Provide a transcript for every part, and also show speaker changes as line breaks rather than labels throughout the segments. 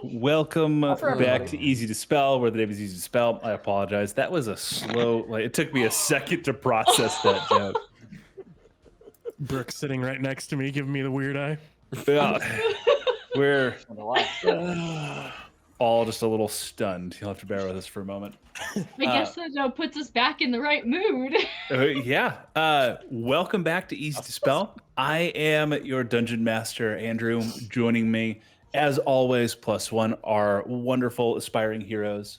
Welcome
For everybody.
back to Easy to Spell, where the name is Easy to Spell. I apologize. That was a slow, it took me a second to process that joke.
Brooke's sitting right next to me, giving me the weird eye.
Yeah, we're
Wonder why.
all just a little stunned. You'll have to bear with us for a moment.
I guess that puts us back in the right mood.
Welcome back to Easy to Spell. I am your Dungeon Master, Andrew. Joining me, as always, +1, our wonderful aspiring heroes.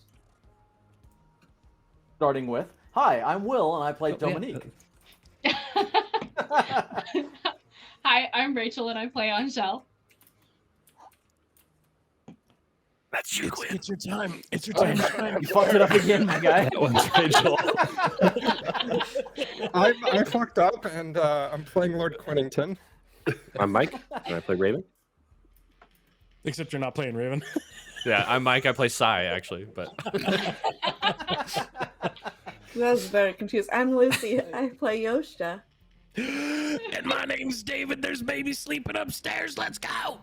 Starting with, hi, I'm Will, and I play Dominique.
Hi, I'm Rachel and I play Angel.
That's you, Quinn.
It's your time. It's your time.
You fucked it up again, my guy.
That one's Rachel.
I fucked up, and I'm playing Lord Quinnington.
I'm Mike, and I play Raven.
Except you're not playing Raven.
Yeah, I'm Mike. I play Sai, actually, but
I was very confused. I'm Lucy. I play Yoshida.
And my name's David. There's baby sleeping upstairs. Let's go.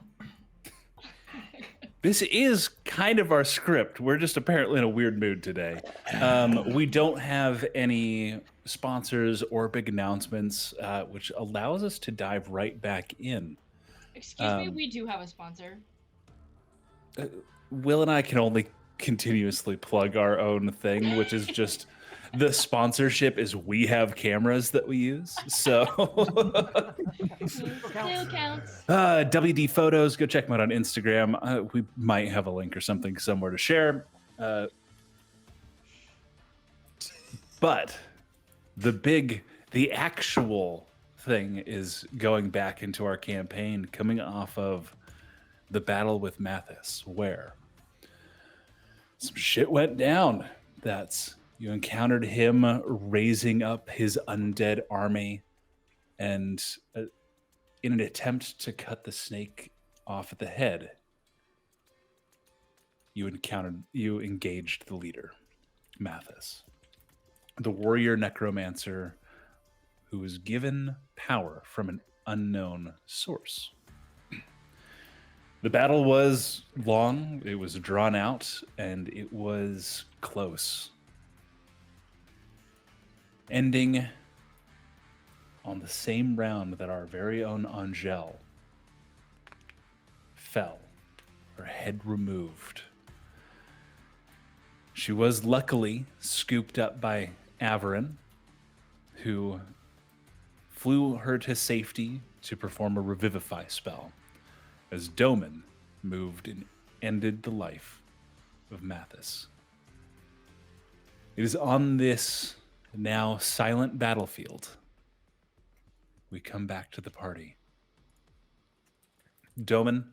This is kind of our script. We're just apparently in a weird mood today. We don't have any sponsors or big announcements, which allows us to dive right back in.
Excuse me, we do have a sponsor.
Will and I can only continuously plug our own thing, which is just the sponsorship is we have cameras that we use. So
Still counts.
WD Photos, go check them out on Instagram. We might have a link or something somewhere to share. But the actual thing is going back into our campaign, coming off of the battle with Mathis, where some shit went down. You encountered him raising up his undead army, and in an attempt to cut the snake off at the head, you engaged the leader, Mathis, the warrior necromancer who was given power from an unknown source. The battle was long, it was drawn out, and it was close, ending on the same round that our very own Angel fell, her head removed. She was luckily scooped up by Averin, who flew her to safety to perform a revivify spell, as Doman moved and ended the life of Mathis. It is on this now silent battlefield we come back to the party. Doman,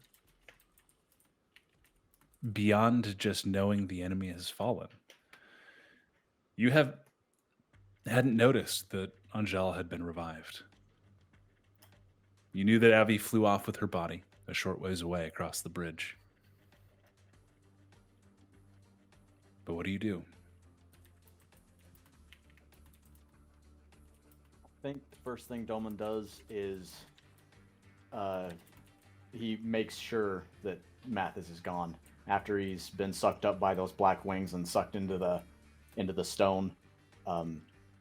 beyond just knowing the enemy has fallen, you hadn't noticed that Angel had been revived. You knew that Avi flew off with her body a short ways away across the bridge. But what do you do?
I think the first thing Doman does is he makes sure that Mathis is gone after he's been sucked up by those black wings and sucked into the stone.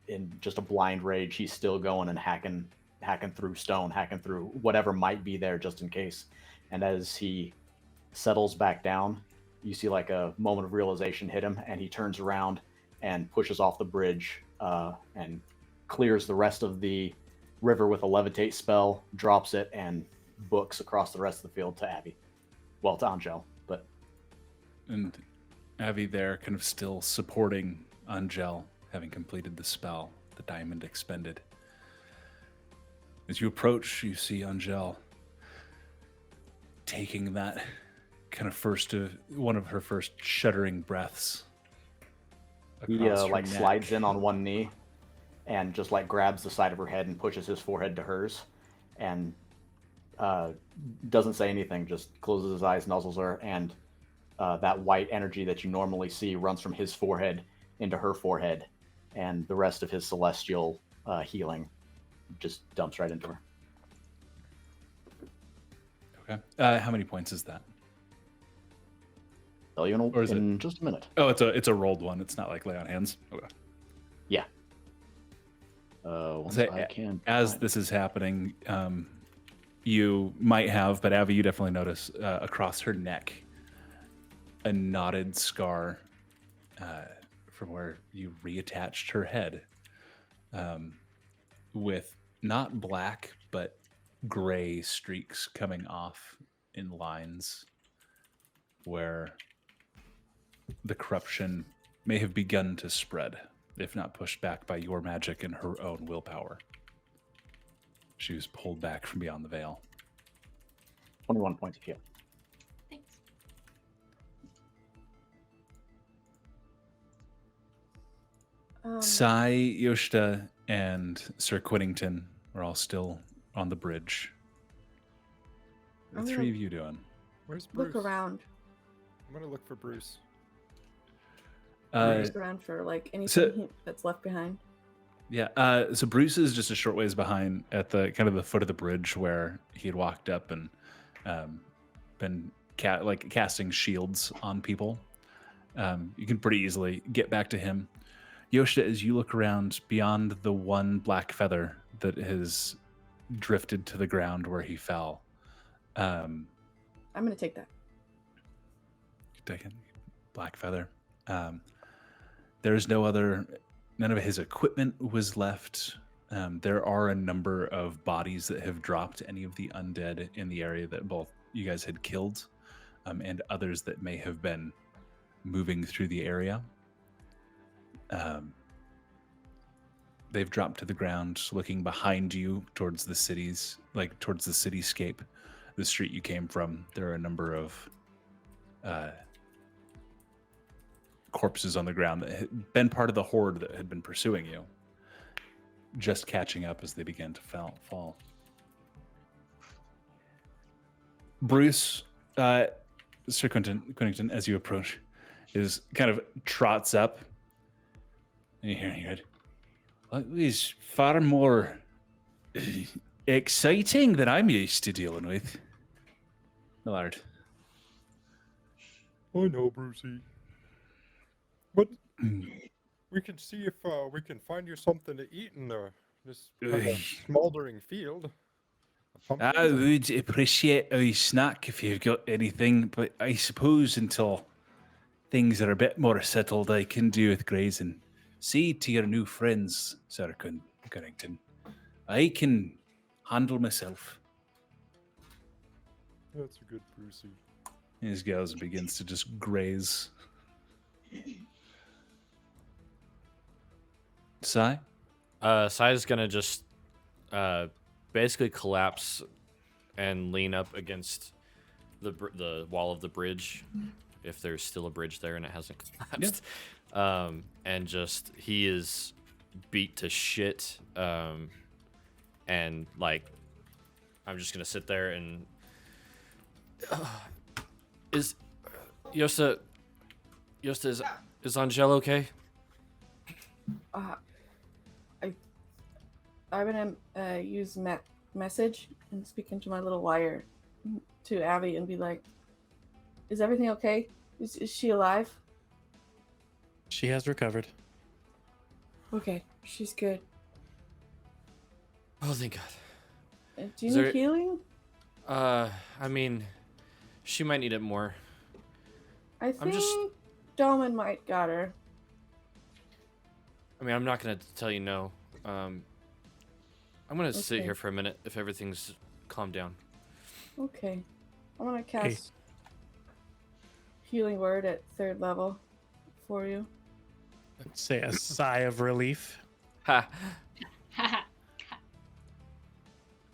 In just a blind rage, he's still going and hacking through stone, hacking through whatever might be there just in case. And as he settles back down, you see like a moment of realization hit him, and he turns around and pushes off the bridge and clears the rest of the river with a levitate spell, drops it, and books across the rest of the field to Abby. Well, to Angel, but...
And Avi there kind of still supporting Angel, having completed the spell, the diamond expended. As you approach, you see Angel taking that kind of one of her first shuddering breaths.
He like slides in on one knee and just like grabs the side of her head and pushes his forehead to hers, and doesn't say anything, just closes his eyes, nuzzles her, and that white energy that you normally see runs from his forehead into her forehead, and the rest of his celestial healing just dumps right into her.
Okay. How many points is that?
Tell you
Or is it-
in just a minute.
Oh, it's a rolled one. It's not like lay on hands. Okay.
Yeah. Once
Say,
I can.
as
find-
this is happening, you might have, but Avi, you definitely notice across her neck a knotted scar from where you reattached her head, with not black but gray streaks coming off in lines where the corruption may have begun to spread, if not pushed back by your magic and her own willpower. She was pulled back from beyond the veil.
21 points of heal.
Thanks.
Sai, Yoshida, and Sir Quinnington are all still on the bridge. What are
I'm
the
gonna
three of you doing?
Where's Bruce?
look around.
I'm gonna look for Bruce.
Look around for like anything that's left behind.
Yeah, so Bruce is just a short ways behind at the kind of the foot of the bridge where he had walked up and been casting shields on people. You can pretty easily get back to him. Yoshida, as you look around beyond the one black feather that has drifted to the ground where he fell,
I'm gonna take that.
taken black feather. There's none of his equipment was left. There are a number of bodies that have dropped, any of the undead in the area that both you guys had killed, and others that may have been moving through the area. They've dropped to the ground, looking behind you towards the cities, like towards the cityscape, the street you came from. There are a number of corpses on the ground that had been part of the horde that had been pursuing you, just catching up as they began to fall. Bruce, Sir Quinnington, as you approach, is kind of trots up, and you hear it. Well, he's far more exciting than I'm used to dealing with. Millard.
I know, Brucey. But we can see if we can find you something to eat in this kind of smoldering field.
I would appreciate a snack if you've got anything, but I suppose until things are a bit more settled, I can do with grazing. See to your new friends, Sir Cunnington. I can handle myself.
That's a good Brucey.
He goes and begins to just graze. Sai?
Sai's gonna just basically collapse and lean up against the wall of the bridge, if there's still a bridge there and it hasn't collapsed. And just he is beat to shit. And like, I'm just gonna sit there and is Yosta is Angel okay?
I'm gonna use message and speak into my little wire to Abby and be like, "Is everything okay? Is she alive?
She has recovered.
Okay, she's good.
Oh, thank God.
Do you
Is
need
there-
healing?
I mean, she might need it more.
I think
just-
Dolman might got her.
I mean, I'm not gonna tell you no. I'm gonna sit
Okay.
here for a minute if everything's calmed down.
Okay, I'm gonna cast healing word at 3rd level for you.
Let's say a sigh of relief.
Ha!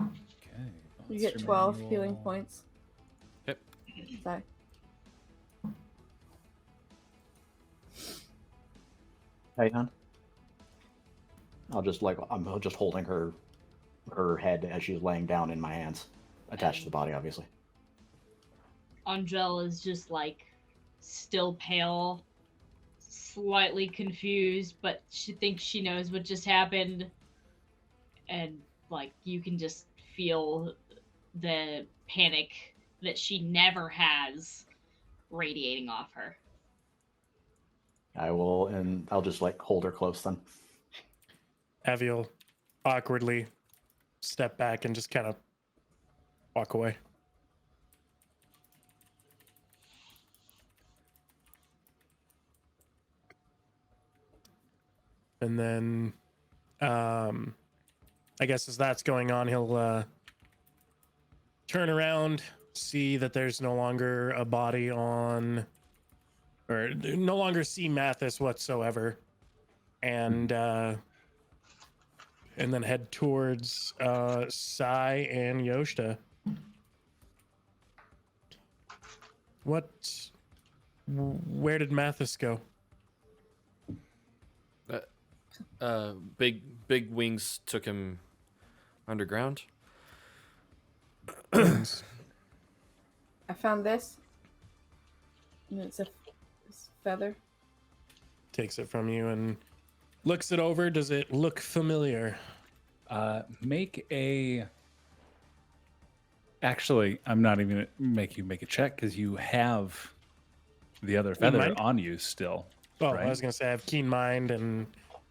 Okay.
You get 12 healing points.
Yep.
Sorry.
Hey, hon. I'm just holding her head as she's laying down in my hands, attached to the body, obviously.
Angel is just like still pale, slightly confused, but she thinks she knows what just happened. And like you can just feel the panic that she never has radiating off her.
I will, and I'll just like hold her close then.
Avi will awkwardly step back and just kind of walk away. And then, I guess as that's going on, he'll turn around, see that there's no longer a body on, or no longer see Mathis whatsoever, and then head towards Sai and Yoshida. Where did Mathis go?
Big wings took him underground.
I found this. And it's this feather.
Takes it from you and looks it over. Does it look familiar?
Make a. Actually, I'm not even gonna make you make a check because you have the other feather
mind?
on you still.
Oh,
right?
I was gonna say I have keen mind and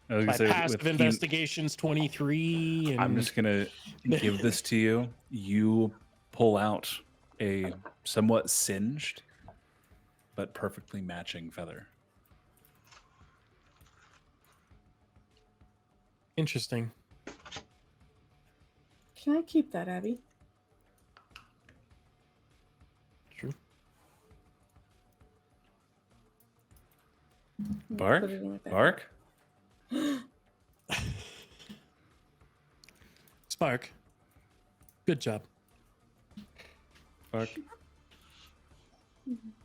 I was
my
gonna say, with
passive
keen-
investigations 23. And
I'm just gonna give this to you. You pull out a somewhat singed but perfectly matching feather.
interesting.
Can I keep that, Abby?
True.
Bark?
Put it in my bag.
Bark?
Spark. Good job.
Bark.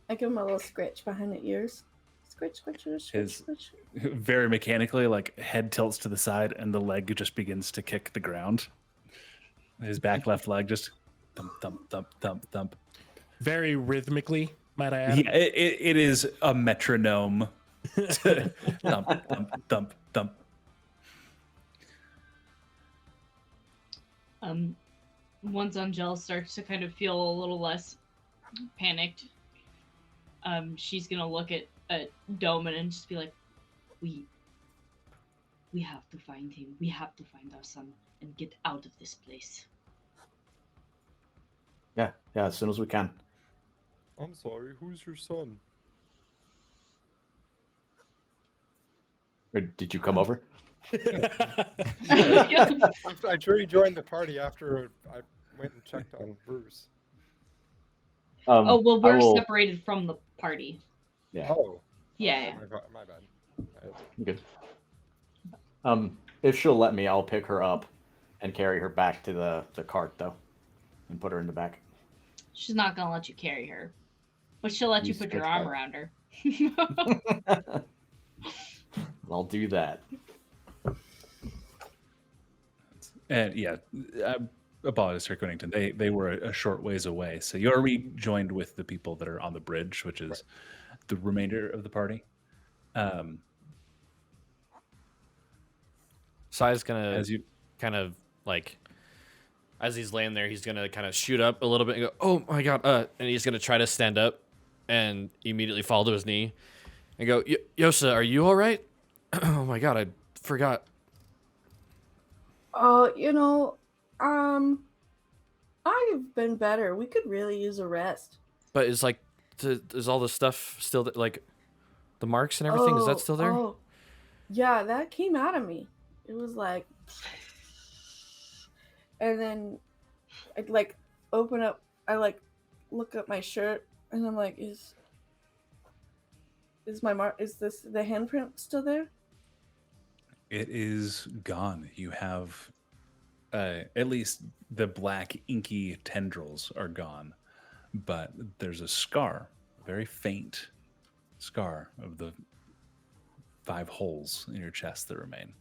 I give him a little scratch behind the ears. Scratch, scratch, scratch,
His-
scratch.
Very mechanically, like head tilts to the side and the leg just begins to kick the ground. His back left leg just thump, thump, thump, thump, thump.
Very rhythmically, might I add.
Yeah, it is a metronome. thump, thump, thump, thump.
Once Angel starts to kind of feel a little less panicked, she's gonna look at Doman and just be like, we have to find him. We have to find our son and get out of this place.
Yeah, as soon as we can.
I'm sorry, who's your son?
Or did you come over?
I sure you joined the party after I went and checked on Bruce.
Oh, well,
I
we're
will-
separated from the party.
Yeah.
Oh.
Yeah.
My bad.
Good. If she'll let me, I'll pick her up and carry her back to the cart, though, and put her in the back.
She's not gonna let you carry her, but she'll let you
You
put your
stretch
arm
out.
around her.
I'll do that.
And yeah, apologies, Sir Quennington. They were a short ways away, so you're rejoined with the people that are on the bridge, which is the remainder of the party.
Sai's gonna
As you
kind of like, as he's laying there, he's gonna kind of shoot up a little bit and go, "Oh my god!" And he's gonna try to stand up, and immediately fall to his knee, and go, "Yosa, are you all right?" Oh my god, I forgot.
Oh, I've been better. We could really use a rest.
But is like, is all the stuff still like, the marks and everything? Is that still there?
Oh, yeah, that came out of me. It was like, and then I'd like open up. I like look at my shirt, and I'm like, is my mark? Is this the handprint still there?
It is gone. You have at least the black inky tendrils are gone, but there's a scar, a very faint scar of the 5 holes in your chest that remain.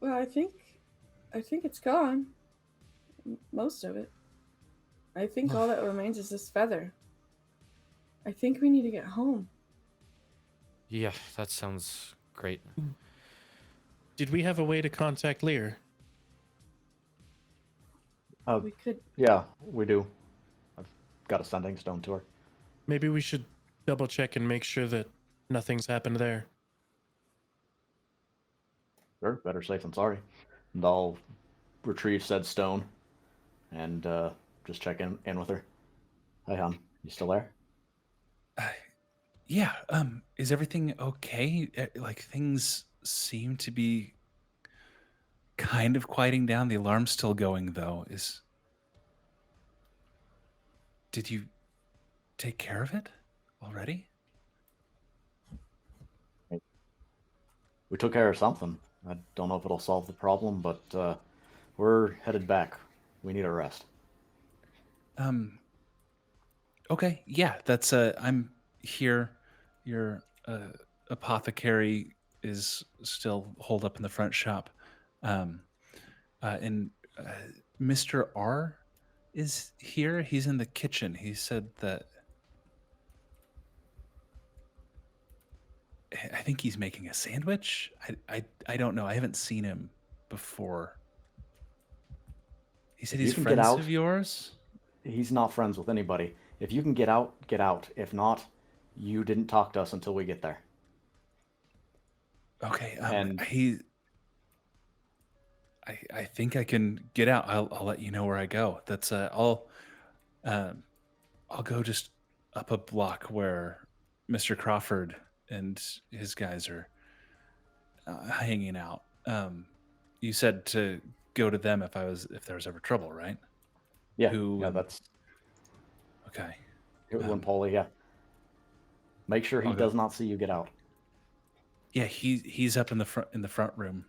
Well, I think it's gone. Most of it. I think all that remains is this feather. I think we need to get home.
Yeah, that sounds great.
Did we have a way to contact Lear?
We could.
Yeah, we do. got a sending stone to her.
Maybe we should double check and make sure that nothing's happened there.
Sure, better safe than sorry. And I'll retrieve said stone and just check in with her. Hi, hon. You still there?
Yeah. Is everything okay? Like things seem to be kind of quieting down. The alarm's still going though. Did you take care of it already?
We took care of something. I don't know if it'll solve the problem, but we're headed back. We need a rest.
Okay. Yeah, that's I'm here. Your apothecary is still holed up in the front shop. And Mr. R is here. He's in the kitchen. He said that I think he's making a sandwich. I don't know. I haven't seen him before. He said
If
he's
you can get
friends
out-
of yours.
He's not friends with anybody. If you can get out, get out. If not, you didn't talk to us until we get there.
Okay.
And-
I think I can get out. I'll let you know where I go. That's I'll go just up a block where Mr. Crawford and his guys are hanging out. You said to go to them if there was ever trouble, right?
Yeah,
Who-
yeah, that's
Okay.
when Polly. Yeah, make sure he
I'll go.
does not see you get out.
Yeah, he's up in the front room.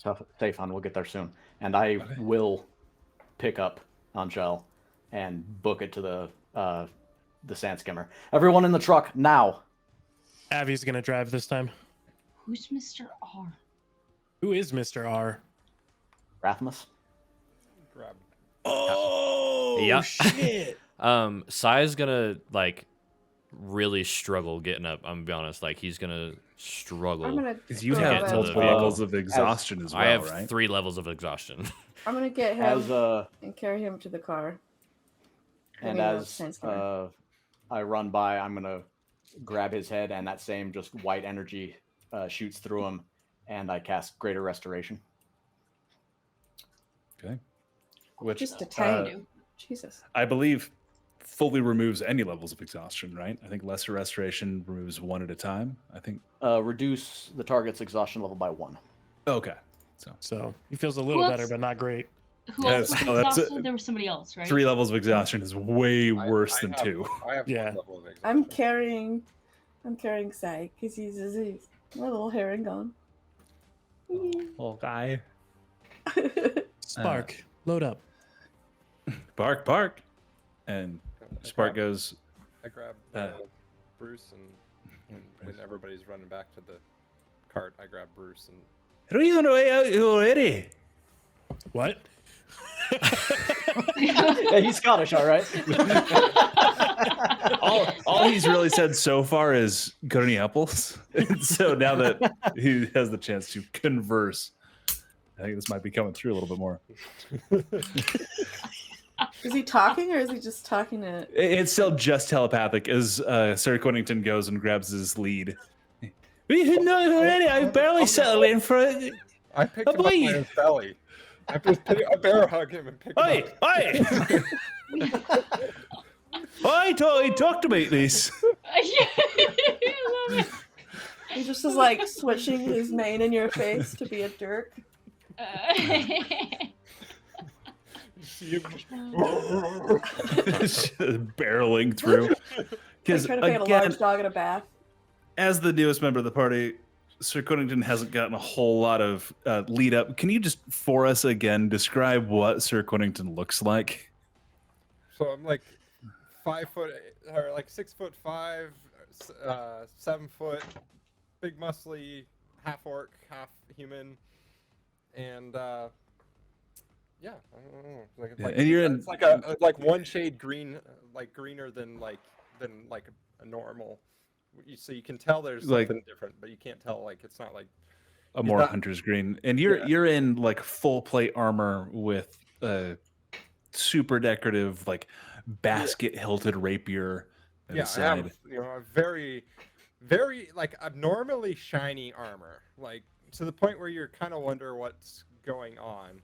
Tough, safe, hon. We'll get there soon. And I
Okay.
will pick up Angel and book it to the sand skimmer. Everyone in the truck now.
Avi's gonna drive this time.
Who's Mr. R?
Who is Mr. R?
Rathmus.
Grab.
Oh
Yeah.
shit!
Sai's gonna like really struggle getting up. I'm gonna be honest. Like he's gonna struggle.
I'm gonna.
Because you
throw
have
get to
that-
the
multiple
vehicle.
levels of exhaustion as well,
I have
right?
3 levels of exhaustion.
I'm gonna get him
As
and carry him to the car.
and
mean,
as
sand skimmer.
I run by, I'm gonna grab his head, and that same just white energy shoots through him, and I cast Greater Restoration.
Okay. Which
Just a
uh,
tang. Jesus.
I believe fully removes any levels of exhaustion, right? I think lesser restoration removes one at a time. I think.
Reduce the target's exhaustion level by 1.
Okay.
So he feels a little
Who
better,
else?
but not great.
Who
Yes,
else was
no, that's it.
exhausted? There was somebody else, right?
3 levels of exhaustion is way worse than
have,
2.
I have
Yeah.
one level of exhaustion.
I'm carrying Sai because he's my little herring gone.
Little guy.
Spark, load up.
Bark, bark. And Spark goes,
I grab Bruce, and when everybody's running back to the cart, I grab Bruce and
are you on the way out already?
What?
Yeah, he's Scottish, all right.
all he's really said so far is got any apples? And so now that he has the chance to converse, I think this might be coming through a little bit more.
Is he talking or is he just talking to?
It's still just telepathic as Sir Quennington goes and grabs his lead. We didn't know it already. I barely settled in for it.
I picked him up by
boy.
his belly. I bear hug him and pick him
Oi,
up.
oi! I talked about this.
He just is like switching his mane in your face to be a jerk.
See him-
Barreling through.
Like
Because
trying to pay a
again,
large dog in a bath.
as the newest member of the party, Sir Quennington hasn't gotten a whole lot of lead up. Can you just, for us again, describe what Sir Quennington looks like?
So I'm like 5 foot, or like 6'5", 7 foot, big muscly, half orc, half human, and yeah, I don't know.
Yeah, and you're in-
it's like a like one shade green, like greener than like a normal. So you can tell there's
Like-
something different, but you can't tell like it's not like
A more
not-
hunter's green, and you're in like full plate armor with super decorative, like basket hilted rapier at
Yeah,
his
I have
side.
a very, very like abnormally shiny armor, like to the point where you're kind of wonder what's going on,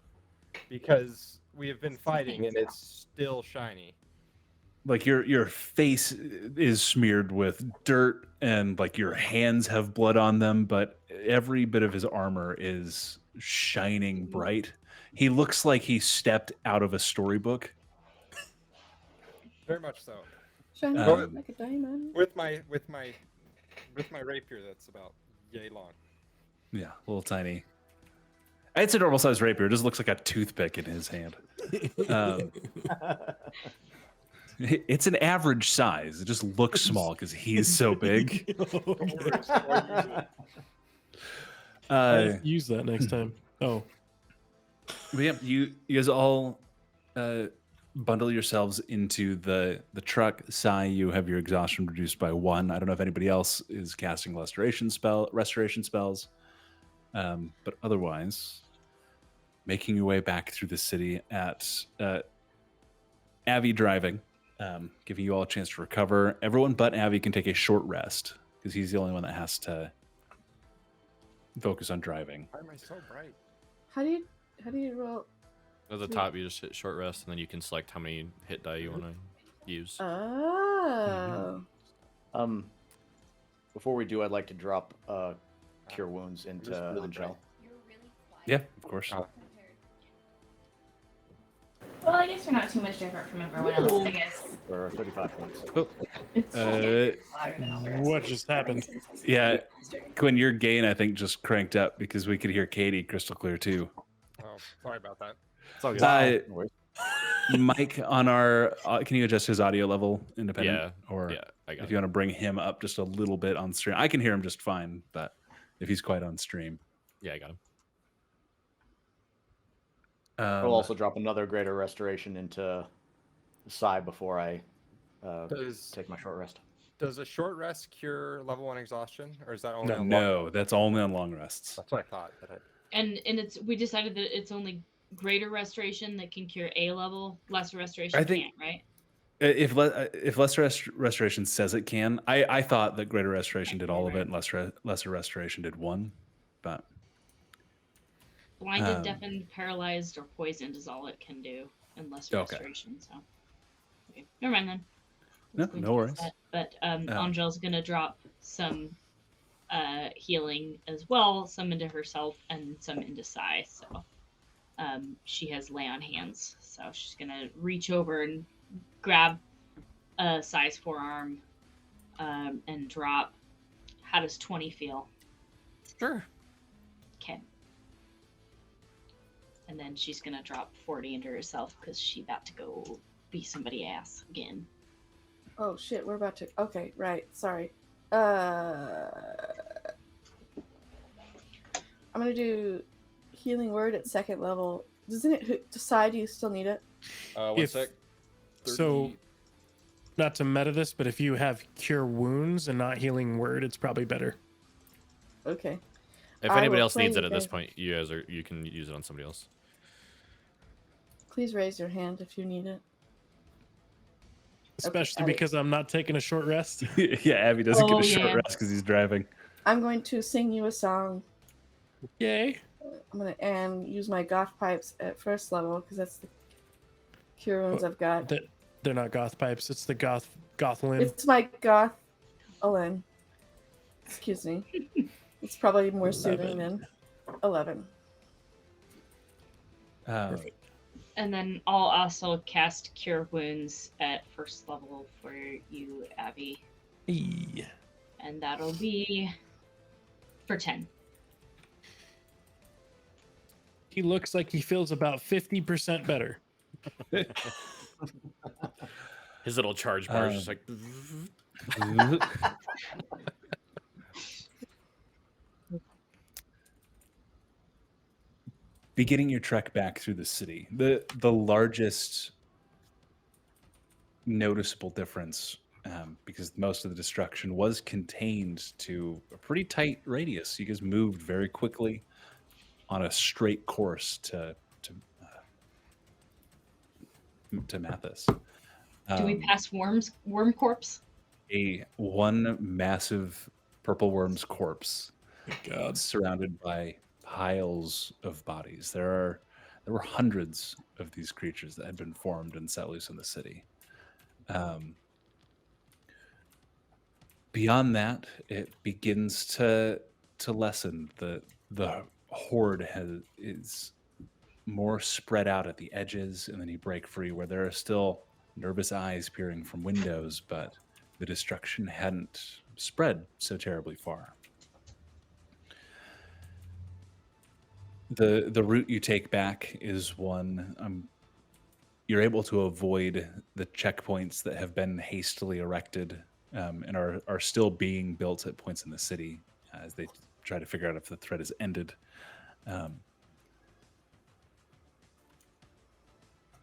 because we have been fighting and it's still shiny.
Like your face is smeared with dirt and like your hands have blood on them, but every bit of his armor is shining bright. He looks like he stepped out of a storybook.
Very much so.
Shiny
Um,
like a diamond.
With my rapier that's about yay long.
Yeah, a little tiny. It's a normal size rapier. It just looks like a toothpick in his hand. It's an average size. It just looks small because he's so big.
Use that next time. Oh,
But yeah, you guys all bundle yourselves into the truck. Sai, you have your exhaustion reduced by 1. I don't know if anybody else is casting restoration spells, but otherwise, making your way back through the city at Avi driving, giving you all a chance to recover. Everyone but Avi can take a short rest because he's the only one that has to focus on driving.
Why am I so bright?
How do you roll?
At the top, you just hit short rest, and then you can select how many hit die you want to use.
Oh.
Before we do, I'd like to drop cure wounds into Angel.
Yeah, of course.
Well, I guess we're not too much different from everyone else, I guess.
For 35 points.
what just happened?
Yeah, Quinn, your gain I think just cranked up because we could hear Katie crystal clear too.
Oh, sorry about that.
It's all good.
Mike, on our, can you adjust his audio level independent?
Yeah,
Or
yeah, I got
if you want to bring him up just a little bit on stream, I can hear him just fine. But if he's quite on stream,
Yeah, I got him.
I'll also drop another greater restoration into Sai before I take my short rest.
Does a short rest cure level 1 exhaustion, or is that only on long?
No, that's only on long rests.
That's what I thought.
And we decided that it's only greater restoration that can cure a level, lesser restoration
I think-
can't, right?
If lesser restoration says it can, I thought that greater restoration did all of it, and lesser restoration did 1, but
Blinded, deafened, paralyzed, or poisoned is all it can do in lesser
Okay.
restoration. So, okay, never mind then.
No,
Let's go
no
do
worries.
that. But Angel's gonna drop some healing as well, some into herself and some into Sai. So she has lay on hands, so she's gonna reach over and grab Sai's forearm and drop. How does 20 feel?
Sure.
Okay. And then she's gonna drop 40 into herself because she's about to go be somebody ass again.
Oh shit, we're about to. Okay, right. Sorry. I'm gonna do healing word at 2nd level. Doesn't it decide you still need it?
1
If-
sec.
So, not to meta this, but if you have cure wounds and not healing word, it's probably better.
Okay.
If
I
anybody
will
else
play
needs
you
it at this
guys.
point, you can use it on somebody else.
Please raise your hand if you need it.
Especially
Abby.
because I'm not taking a short rest.
yeah, Abby doesn't get
Oh,
a short
yeah.
rest because he's driving.
I'm going to sing you a song.
Yay.
I'm gonna and use my goth pipes at 1st level because that's the cure wounds I've got.
They're not goth pipes. It's the gothlin.
It's my goth Olin. Excuse me. It's probably more soothing than 11.
And then I'll also cast Cure Wounds at 1st level for you, Abby.
Hey.
And that'll be for 10.
He looks like he feels about 50% better.
His little charge bar is just like.
Beginning your trek back through the city, the largest noticeable difference, because most of the destruction was contained to a pretty tight radius. You guys moved very quickly on a straight course to to Mathis.
Do we pass worm corpse?
One massive purple worm's corpse,
God.
surrounded by piles of bodies. There were hundreds of these creatures that had been formed and set loose in the city. Beyond that, it begins to lessen. The horde is more spread out at the edges, and then you break free where there are still nervous eyes peering from windows, but the destruction hadn't spread so terribly far. The route you take back is one you're able to avoid the checkpoints that have been hastily erected and are still being built at points in the city as they try to figure out if the threat has ended.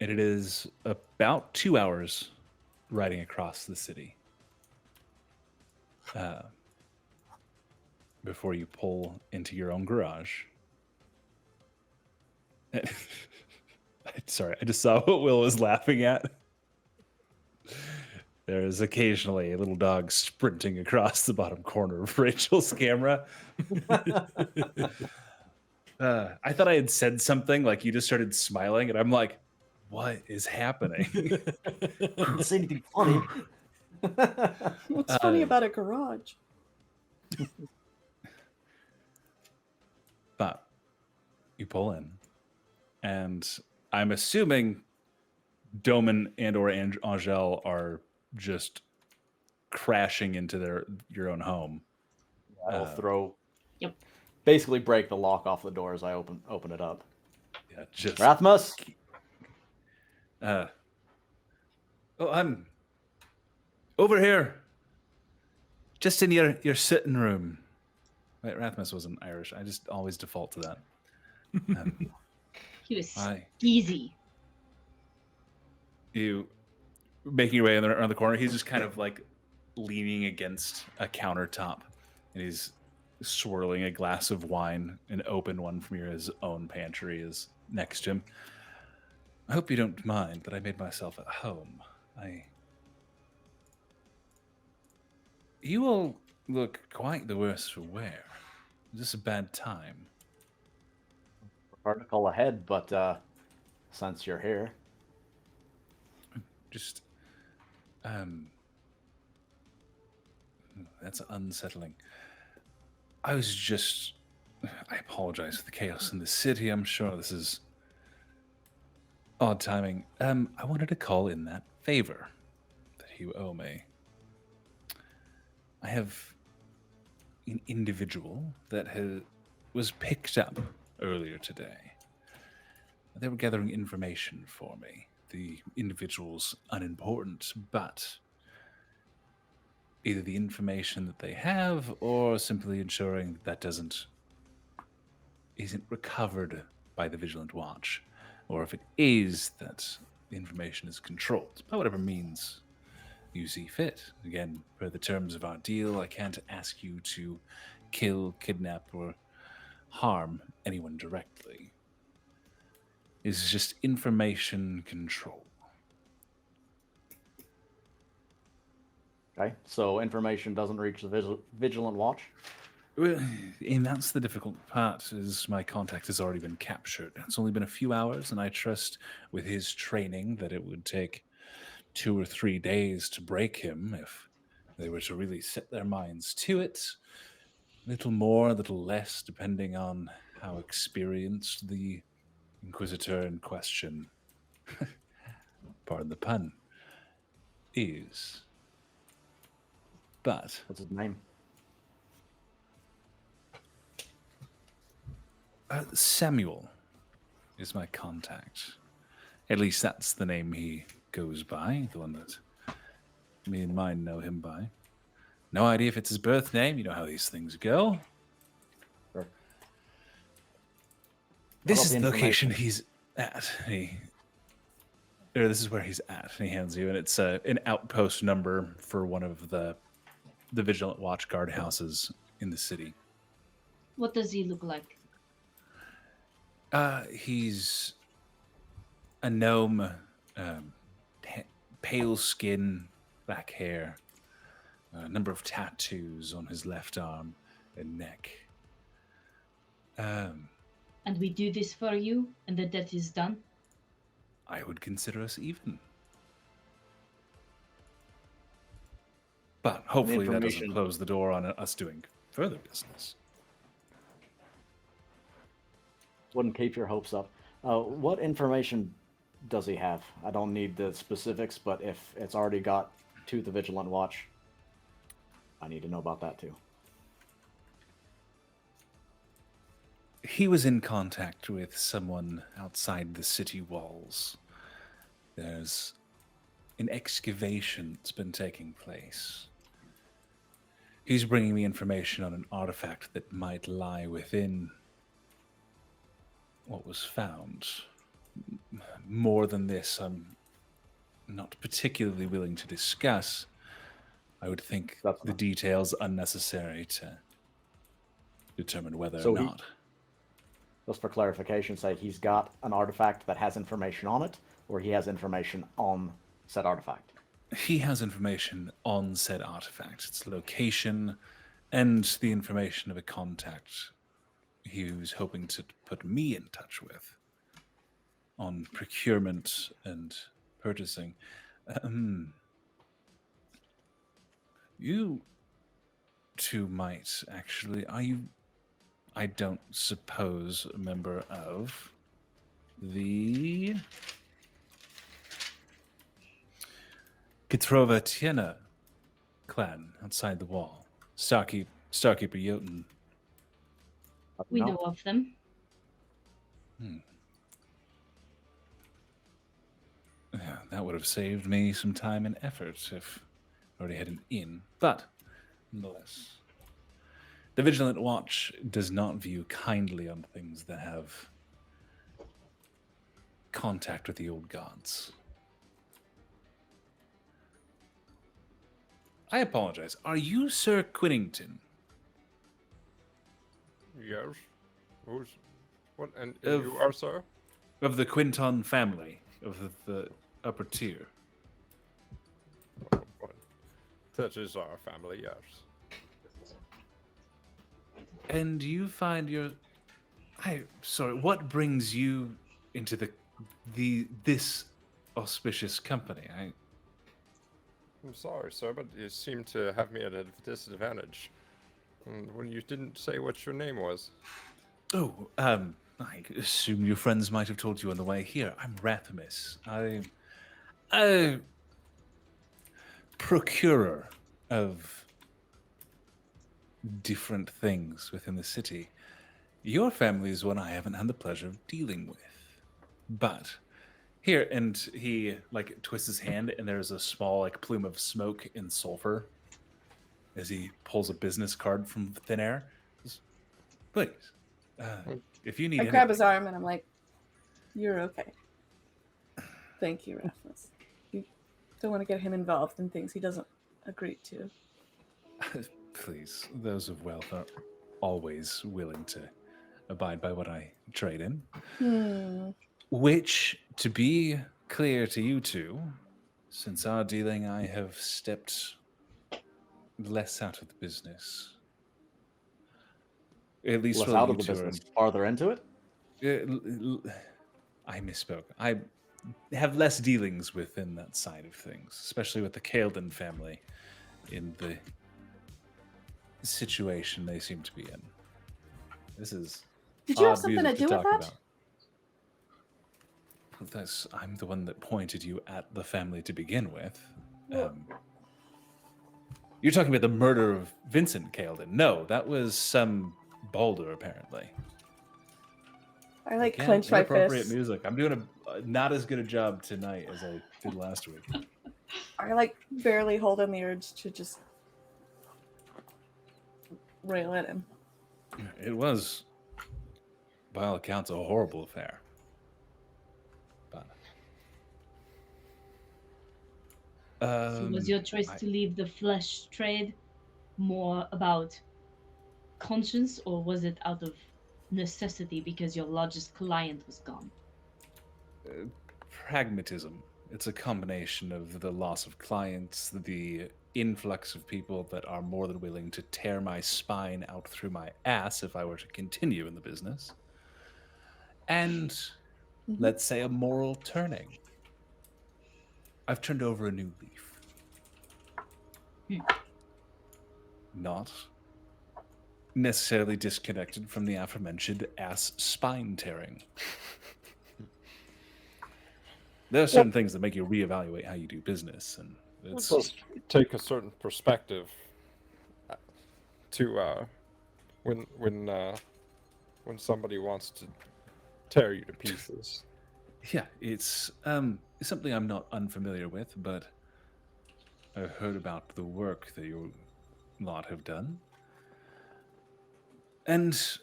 And it is about 2 hours riding across the city before you pull into your own garage. Sorry, I just saw what Will was laughing at. There is occasionally a little dog sprinting across the bottom corner of Rachel's camera. I thought I had said something, like you just started smiling, and I'm like, what is happening?
Didn't say anything funny.
What's funny about a garage?
But you pull in, and I'm assuming Doman and or Angel are just crashing into your own home.
I'll throw.
Yep.
Basically, break the lock off the door as I open it up.
Yeah, just
Rathmus.
I'm over here, just in your sitting room. Wait, Rathmus wasn't Irish. I just always default to that.
He was
Hi.
easy.
You making your way around the corner. He's just kind of like leaning against a countertop, and he's swirling a glass of wine. An open one from his own pantry is next to him. I hope you don't mind that I made myself at home. You all look quite the worse for wear. Is this a bad time?
Hard to call ahead, but since you're here,
Just, that's unsettling. I apologize for the chaos in the city. I'm sure this is odd timing. I wanted to call in that favor that you owe me. I have an individual that was picked up earlier today. They were gathering information for me. The individual's unimportant, but either the information that they have or simply ensuring that isn't recovered by the Vigilant Watch, or if it is, that the information is controlled by whatever means you see fit. Again, per the terms of our deal, I can't ask you to kill, kidnap, or harm anyone directly. It's just information control.
okay. So information doesn't reach the Vigilant Watch.
Well, and that's the difficult part, is my contact has already been captured. It's only been a few hours, and I trust with his training that it would take 2 or 3 days to break him if they were to really set their minds to it. A little more, a little less, depending on how experienced the Inquisitor in question, pardon the pun, is. But
What's his name?
Samuel is my contact. At least that's the name he goes by, the one that me and mine know him by. No idea if it's his birth name. You know how these things go.
Sure.
This
What
is
about
the
the
location he's at. This is where he's at. And he hands you, and it's an outpost number for one of the Vigilant Watch guard houses in the city.
What does he look like?
He's a gnome, pale skin, black hair, a number of tattoos on his left arm and neck.
And we do this for you, and the debt is done.
I would consider us even. But hopefully that doesn't
information-
close the door on us doing further business.
Wouldn't keep your hopes up. What information does he have? I don't need the specifics, but if it's already got to the Vigilant Watch, I need to know about that too.
He was in contact with someone outside the city walls. There's an excavation that's been taking place. He's bringing me information on an artifact that might lie within what was found. More than this, I'm not particularly willing to discuss. I would think
That's
the
enough.
details unnecessary to determine whether
So
or
he-
not.
Just for clarification's sake, he's got an artifact that has information on it, or he has information on said artifact.
He has information on said artifact, its location, and the information of a contact he was hoping to put me in touch with on procurement and purchasing. You two might actually. Are you? I don't suppose a member of the Katrova Tiena clan outside the wall. Starkeeper Jotun.
We know of them.
Yeah, that would have saved me some time and effort if I already had an in. But, nonetheless, the Vigilant Watch does not view kindly on things that have contact with the old gods. I apologize. Are you Sir Quinnington?
Yes. Who's what? And
Of-
you are, sir?
Of the Quinton family, of the upper tier?
What? That is our family, yes.
And you find sorry, what brings you into this auspicious company?
I'm sorry, sir, but you seem to have me at a disadvantage. And when you didn't say what your name was.
I assume your friends might have told you on the way here. I'm Rathmus. I'm a procurer of different things within the city. Your family is one I haven't had the pleasure of dealing with. But here, and he like twists his hand, and there's a small like plume of smoke and sulfur as he pulls a business card from thin air. Please, if you need
I grab his
anything-
arm and I'm like, "You're okay. Thank you, Rathmus. You don't want to get him involved in things he doesn't agree to."
Please, those of wealth are always willing to abide by what I trade in. Which, to be clear to you two, since our dealing, I have stepped less out of the business. At least
Less
while
out
you
of the
two are
business, farther into it.
I misspoke. I have less dealings within that side of things, especially with the Kaelden family in the situation they seem to be in. This is
Did you have
odd
something to
music
do with
talk
that?
about. I'm the one that pointed you at the family to begin with. You're talking about the murder of Vincent Kaelden. No, that was some Baldur, apparently.
I like
Again,
clench my
inappropriate
fists.
music. I'm doing not as good a job tonight as I did last week.
I like barely hold in the urge to just rail at him.
It was, by all accounts, a horrible affair. But
So was your choice to leave the flesh trade more about conscience, or was it out of necessity because your largest client was gone?
pragmatism. It's a combination of the loss of clients, the influx of people that are more than willing to tear my spine out through my ass if I were to continue in the business, and
Mhm.
let's say a moral turning. I've turned over a new leaf. Not necessarily disconnected from the aforementioned ass spine tearing. There are certain things that make you reevaluate how you do business, and
It
it's
does take a certain perspective to when somebody wants to tear you to pieces.
yeah, it's something I'm not unfamiliar with, but I've heard about the work that you lot have done, and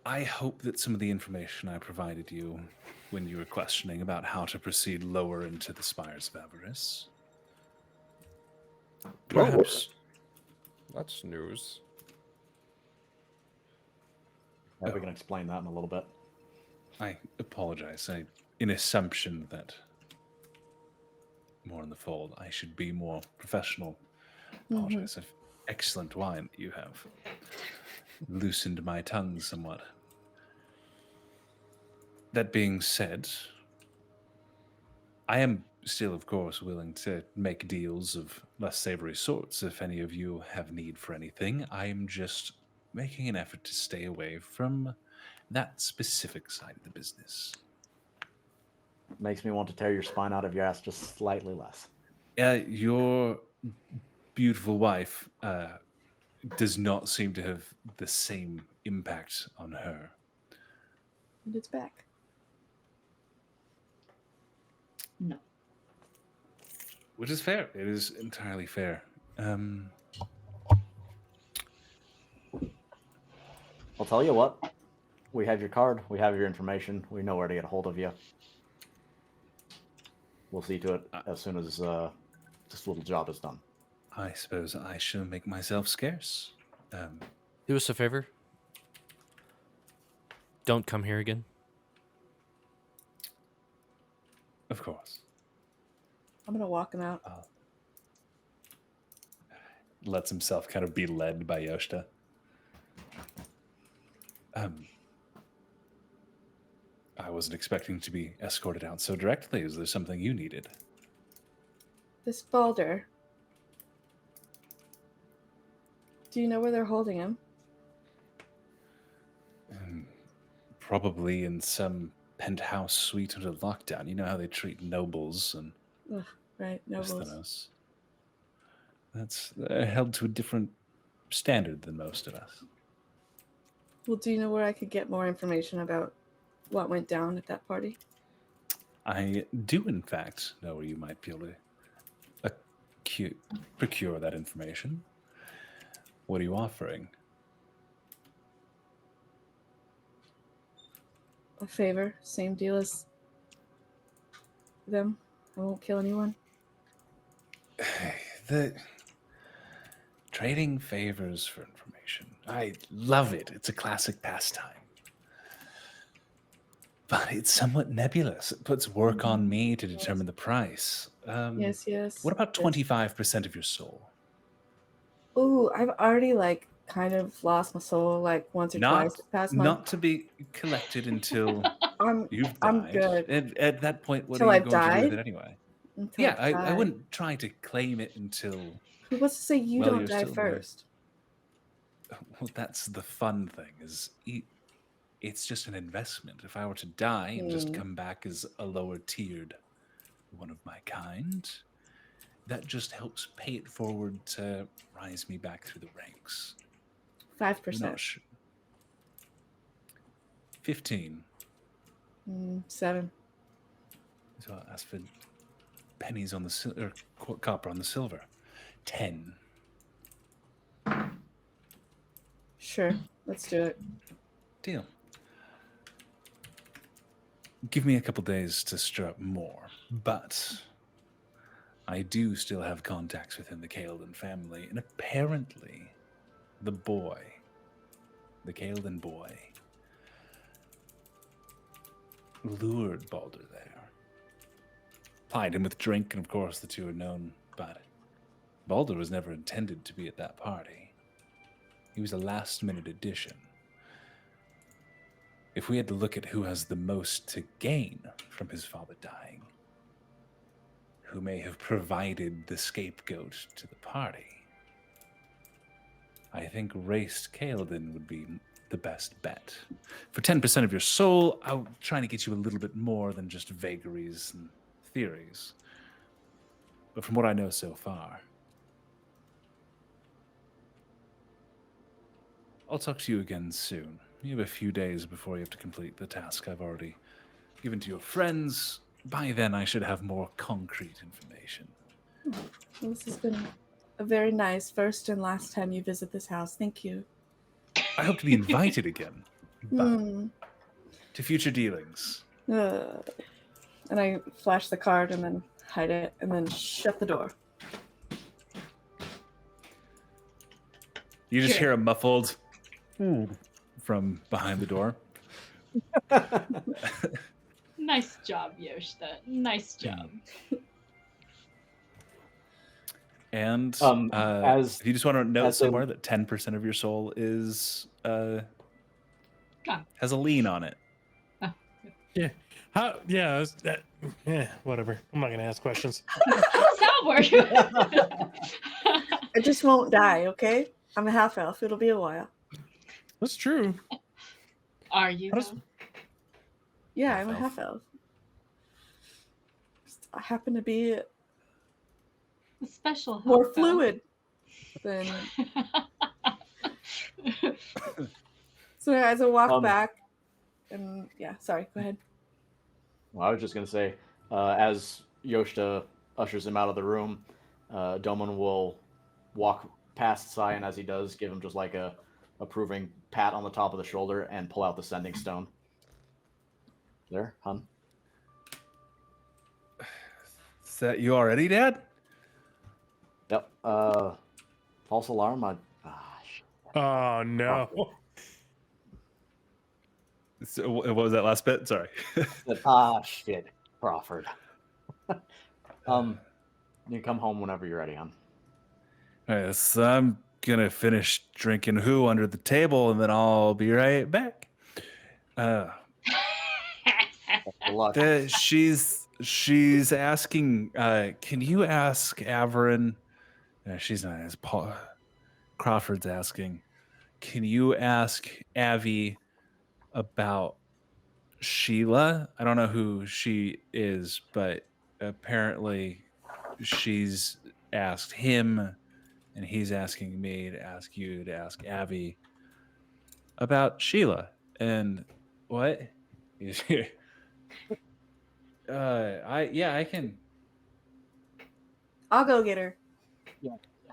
I hope that some of the information I provided you when you were questioning about how to proceed lower into the spires of avarice, perhaps.
That's news.
Yeah, we can explain that in a little bit.
I apologize. In assumption that more in the fold, I should be more professional. Apologize. Excellent wine that you have loosened my tongue somewhat. That being said, I am still, of course, willing to make deals of less savory sorts if any of you have need for anything. I am just making an effort to stay away from that specific side of the business.
Makes me want to tear your spine out of your ass just slightly less.
Your beautiful wife does not seem to have the same impact on her.
And it's back.
No.
Which is fair. It is entirely fair.
I'll tell you what. We have your card. We have your information. We know where to get a hold of you. We'll see to it as soon as this little job is done.
I suppose I shall make myself scarce.
Do us a favor. Don't come here again.
Of course.
I'm gonna walk him out.
Lets himself kind of be led by Yoshida. I wasn't expecting to be escorted out so directly. Is there something you needed?
This Balder. Do you know where they're holding him?
Probably in some penthouse suite under lockdown. You know how they treat nobles and
Ugh, right, nobles.
Westeros. They're held to a different standard than most of us.
Well, do you know where I could get more information about what went down at that party?
I do, in fact, know where you might be able to procure that information. What are you offering?
A favor, same deal as them. I won't kill anyone.
The trading favors for information. I love it. It's a classic pastime. But it's somewhat nebulous. It puts work on me to determine the price.
Yes.
What about 25% of your soul?
Ooh, I've already kind of lost my soul once or twice past month.
Not to be collected until you've died.
I'm good.
At that point, what
Till
are you
I've
going to do with
died?
it anyway?
Until
Yeah,
I've
I
died.
wouldn't try to claim it until.
Who wants to say you
Well,
don't
you're
die
still alive.
first?
Well, that's the fun thing. It's just an investment. If I were to die and just come back as a lower tiered one of my kind, that just helps pay it forward to rise me back through the ranks.
5%.
15.
7.
So I'll ask for pennies on the copper on the silver. 10.
Sure, let's do it.
Deal. Give me a couple days to stir up more, but I do still have contacts within the Kaelin family, and apparently the Kaelin boy, lured Balder there. plied him with drink, and of course the two are known. But Baldur was never intended to be at that party. He was a last-minute addition. If we had to look at who has the most to gain from his father dying, who may have provided the scapegoat to the party, I think Race Kaladin would be the best bet. For 10% of your soul, I'm trying to get you a little bit more than just vagaries and theories. But from what I know so far, I'll talk to you again soon. You have a few days before you have to complete the task I've already given to your friends. By then, I should have more concrete information.
This has been a very nice first and last time you visit this house. Thank you.
I hope to be invited again, but
Hmm.
to future dealings.
And I flash the card and then hide it and then shut the door.
You just
Sure.
hear a muffled from behind the door.
Nice job, Yoshida. Nice job.
And
as-
if you just want to note
as they-
somewhere that 10% of your soul is
Gone.
has a lien on it.
How? Yeah. Whatever. I'm not gonna ask questions.
How's that work?
I just won't die, okay? I'm a half elf. It'll be a while.
That's true.
Are you?
How does-
though?
Yeah, I'm a
Half-elf.
half elf. I happen to be
A special
more
help, though.
fluid than. So as I walk back, and yeah, sorry, go ahead.
Well, I was just going to say, as Yoshida ushers him out of the room, Doman will walk past Sai, and as he does, give him just like a approving pat on the top of the shoulder and pull out the sending stone. There, hun.
Is that you already, Dad?
Yep. False alarm. Shit.
Oh no.
So, what was that last bit? Sorry.
Shit, Crawford. You can come home whenever you're ready, hon.
All right, so I'm gonna finish drinking who under the table, and then I'll be right back.
Good luck.
She's asking. Can you ask Averin? She's not. It's Paul. Crawford's asking. Can you ask Avi about Sheila? I don't know who she is, but apparently she's asked him, and he's asking me to ask you to ask Avi about Sheila. And what? I can.
I'll go get her.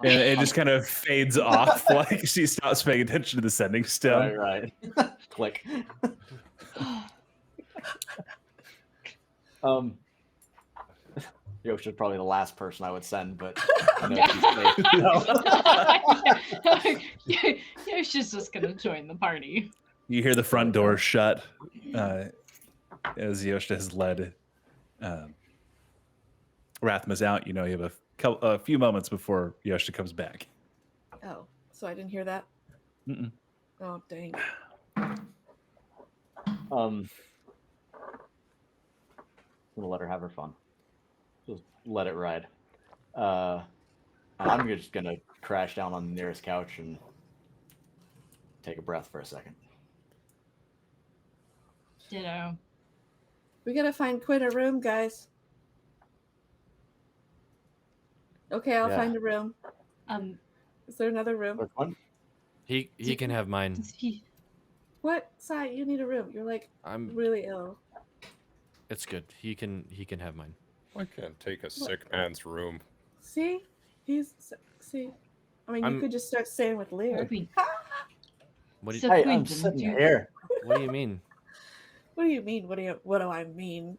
And it just kind of fades off, like she stops paying attention to the sending stone.
Right. Click. Yoshi's probably the last person I would send, but I know she's safe.
Yoshi's just gonna join the party.
You hear the front door shut as Yoshida has led Rathmus out. You know, you have a few moments before Yoshida comes back.
Oh, so I didn't hear that.
Mm-mm.
Oh dang.
I'm gonna let her have her fun. Just let it ride. I'm just gonna crash down on the nearest couch and take a breath for a second.
Ditto.
We gotta find Quinn a room, guys. Okay, I'll
Yeah.
find a room. Is there another room?
Which one?
He can have mine.
Does he?
What? Sai, you need a room. You're like
I'm.
really ill.
It's good. He can have mine.
I can't take a sick man's room.
See? See? I mean, you
I'm-
could just start staying with Lear.
Queen.
What do
So-
you,
Hey, I'm
Quentin,
sitting
do you-
here.
What do you mean?
What do you mean? What do I mean?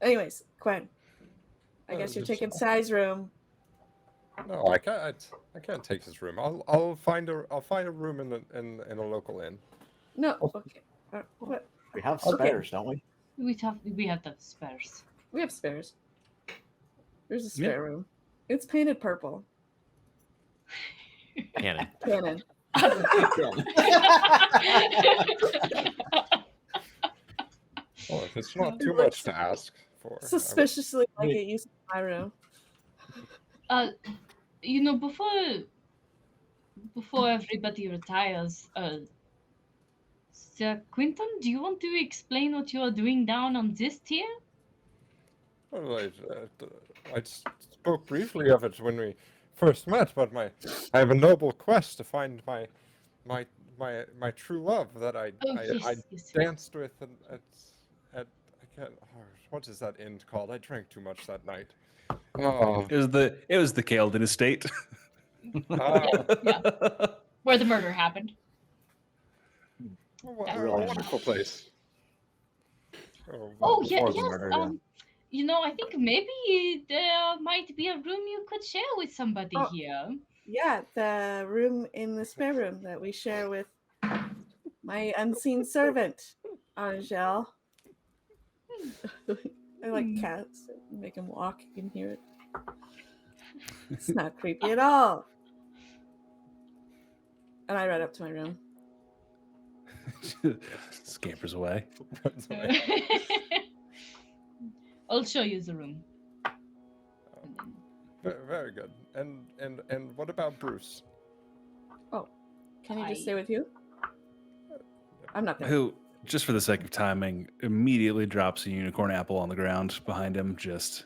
Anyways, Quinn. I guess you're taking Sai's room.
No, I can't. I can't take his room. I'll find a room in a local inn.
No, okay. What?
We have
Okay.
spares, don't we?
We have the spares.
We have spares. There's a
Yeah.
spare room. It's painted purple.
Cannon.
Cannon.
Well, if it's not too much to ask for. I would-
Suspiciously like it used in my room.
You know, before everybody retires, Sir Quinton, do you want to explain what you are doing down on this tier?
Well, I spoke briefly of it when we first met, but I have a noble quest to find my true love that I
Yes.
danced with at I can't. Oh, what is that inn called? I drank too much that night. Oh,
It was the Kael'din estate.
Yeah. Where the murder happened.
a
Really?
wonderful place.
Oh,
before the
yes.
murder, yeah.
You know, I think maybe there might be a room you could share with somebody
Oh.
here.
Yeah, the room in the spare room that we share with my unseen servant, Angel. I like cats. Make him walk. You can hear it. It's not creepy at all. And I run up to my room.
Scampers away.
I'll show you the room.
Very good. And what about Bruce?
Can he just stay with you? I'm not there.
Who, just for the sake of timing, immediately drops a unicorn apple on the ground behind him. Just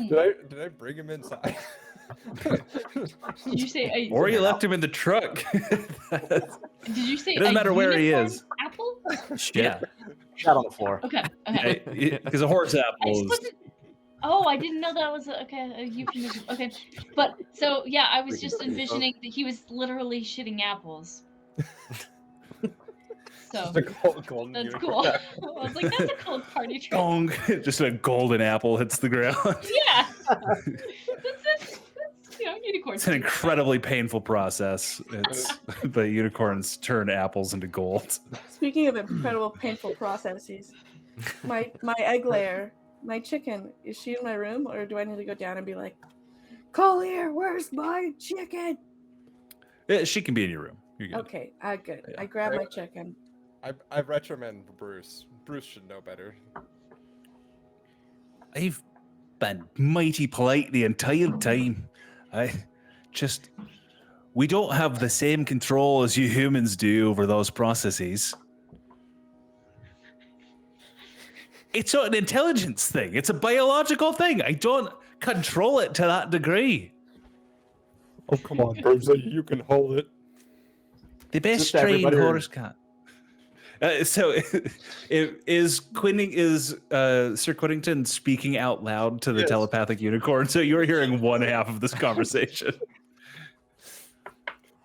Did I bring him inside?
Did you say?
or you left him in the truck.
Did you say?
It doesn't
a
matter where he
unicorn
is.
Apple?
Yeah,
Shot on the floor.
Okay. Okay.
because a horse
I
apple
just
is.
wasn't. Oh, I didn't know that was a euphemism. Okay, but so yeah, I was just envisioning that he was literally shitting apples. So
Just a golden
that's
unicorn.
cool. I was like, that's a cool party trick.
Gong! Just a golden apple hits the ground.
Yeah. That's it. That's, unicorns.
It's an
do that.
incredibly painful process. It's the unicorns turn apples into gold.
Speaking of incredible painful processes, my egg layer, my chicken, is she in my room, or do I need to go down and be like, Collier, where's my chicken?
Yeah, she can be in your room. You're good.
Okay, good.
Yeah.
I grab my chicken.
I recommend Bruce. Bruce should know better.
I've been mighty polite the entire time. We don't have the same control as you humans do over those processes. It's not an intelligence thing. It's a biological thing. I don't control it to that degree.
Oh, come on, Bruce. You can hold it.
The best
Just
trained
everybody-
horse cat. So, is Sir Quiddington speaking out loud to the
Yes.
telepathic unicorn? So you're hearing one half of this conversation.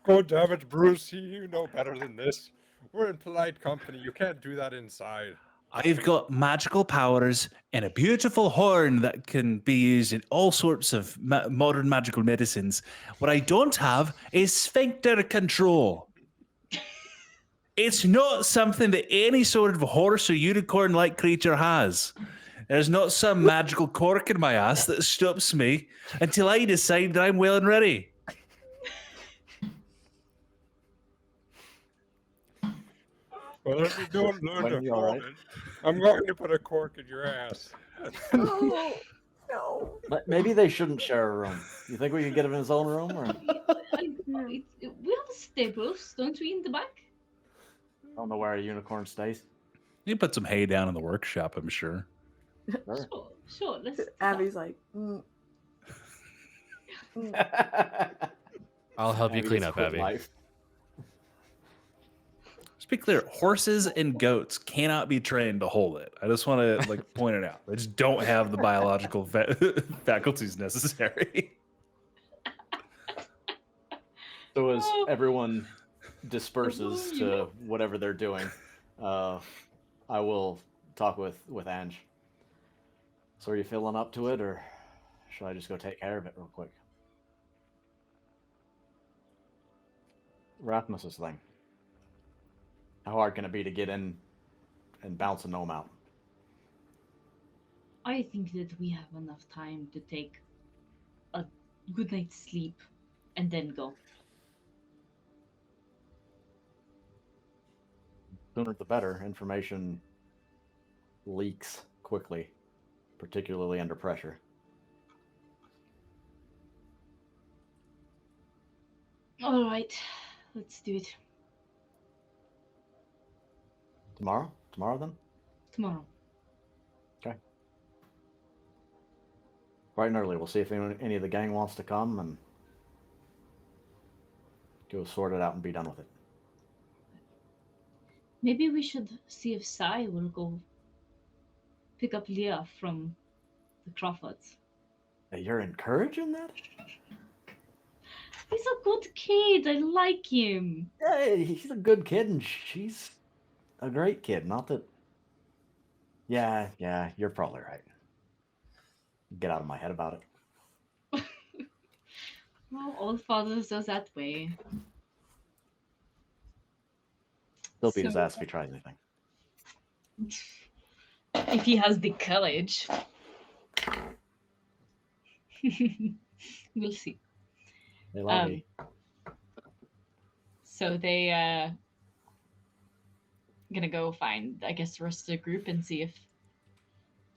God damn it, Bruce. You know better than this. We're in polite company. You can't do that inside.
I've got magical powers and a beautiful horn that can be used in all sorts of modern magical medicines. What I don't have is sphincter control. It's not something that any sort of horse or unicorn-like creature has. There's not some magical cork in my ass that stops me until I decide that I'm well and ready.
Well, if you don't learn
Wendy,
to
all
hold
right?
it, I'm going to put a cork in your ass.
Oh, no.
But maybe they shouldn't share a room. You think we could get him in his own room, or
We have stables, don't we, in the back?
I don't know where a unicorn stays.
You can put some hay down in the workshop, I'm sure.
Sure.
Sure. Let's.
Abby's like,
I'll help you
Abby
clean
has
up,
quit
Abby.
life.
Just be clear, horses and goats cannot be trained to hold it. I just want to point it out. They just don't have the biological faculties necessary.
So as
Oh.
everyone disperses to whatever they're doing, I will talk with Ange. So are you feeling up to it, or should I just go take care of it real quick? Rathmus's thing. How hard can it be to get in and bounce a gnome out?
I think that we have enough time to take a good night's sleep and then go.
Sooner the better. Information leaks quickly, particularly under pressure.
All right, let's do it
Tomorrow? Tomorrow then?
tomorrow.
Okay. Bright and early. We'll see if any of the gang wants to come and go sort it out and be done with it.
Maybe we should see if Sai will go pick up Leah from the Crawfords.
Hey, you're encouraging that?
He's a good kid. I like him.
Hey, he's a good kid and she's a great kid. Not that. Yeah, you're probably right. Get out of my head about it.
Well, all fathers are that way.
He'll beat his
So-
ass if he tries anything.
If he has the courage. We'll see.
They love me.
So they gonna go find, I guess, the rest of the group and see if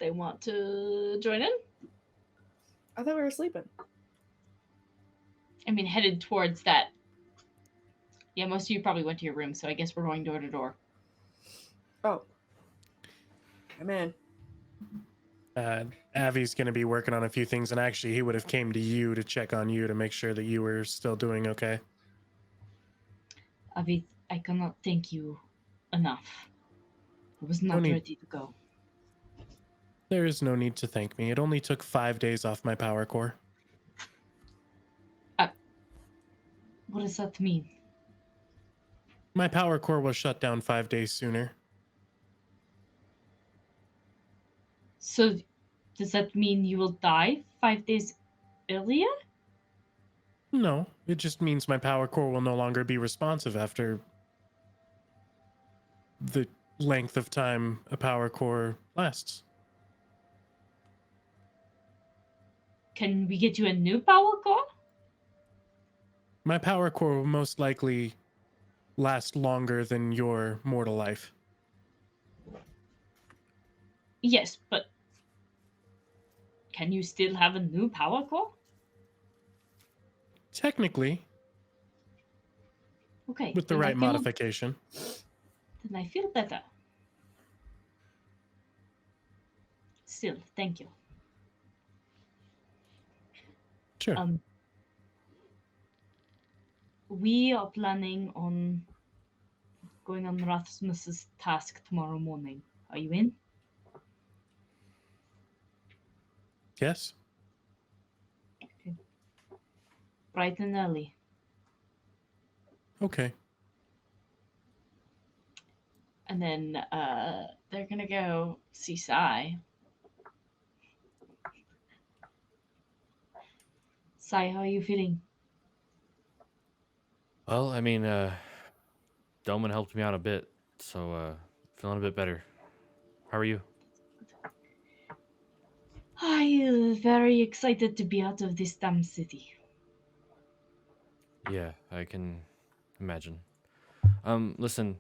they want to join in.
I thought we were sleeping.
I mean, headed towards that. Yeah, most of you probably went to your room, so I guess we're going door to door.
Oh. I'm in.
Avi's going to be working on a few things, and actually, he would have came to you to check on you to make sure that you were still doing okay.
Avid, I cannot thank you enough. I was
No
not
need.
ready to go.
There is no need to thank me. It only took 5 days off my power core.
What does that mean?
My power core was shut down 5 days sooner.
So, does that mean you will die 5 days earlier?
No, it just means my power core will no longer be responsive after the length of time a power core lasts.
Can we get you a new power core?
My power core will most likely last longer than your mortal life.
Yes, but can you still have a new power core?
Technically,
Okay.
with the
then I
right
feel-
modification.
Then I feel better. Still, thank you.
Sure.
We are planning on going on Rathmus's task tomorrow morning. Are you in?
Yes?
Bright and early.
Okay.
And then they're gonna go see Sai. Sai, how are you feeling?
Well, I mean, Doman helped me out a bit, so feeling a bit better. How are you?
I am very excited to be out of this damn city.
Yeah, I can imagine. Listen,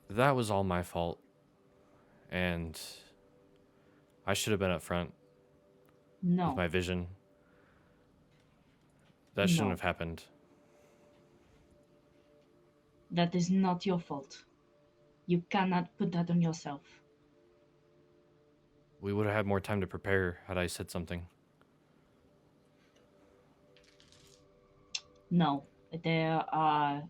that was all my fault, and I should have been up front
No,
with my vision. That shouldn't
No.
have happened.
that is not your fault. You cannot put that on yourself.
We would have had more time to prepare had I said something.
No, there are.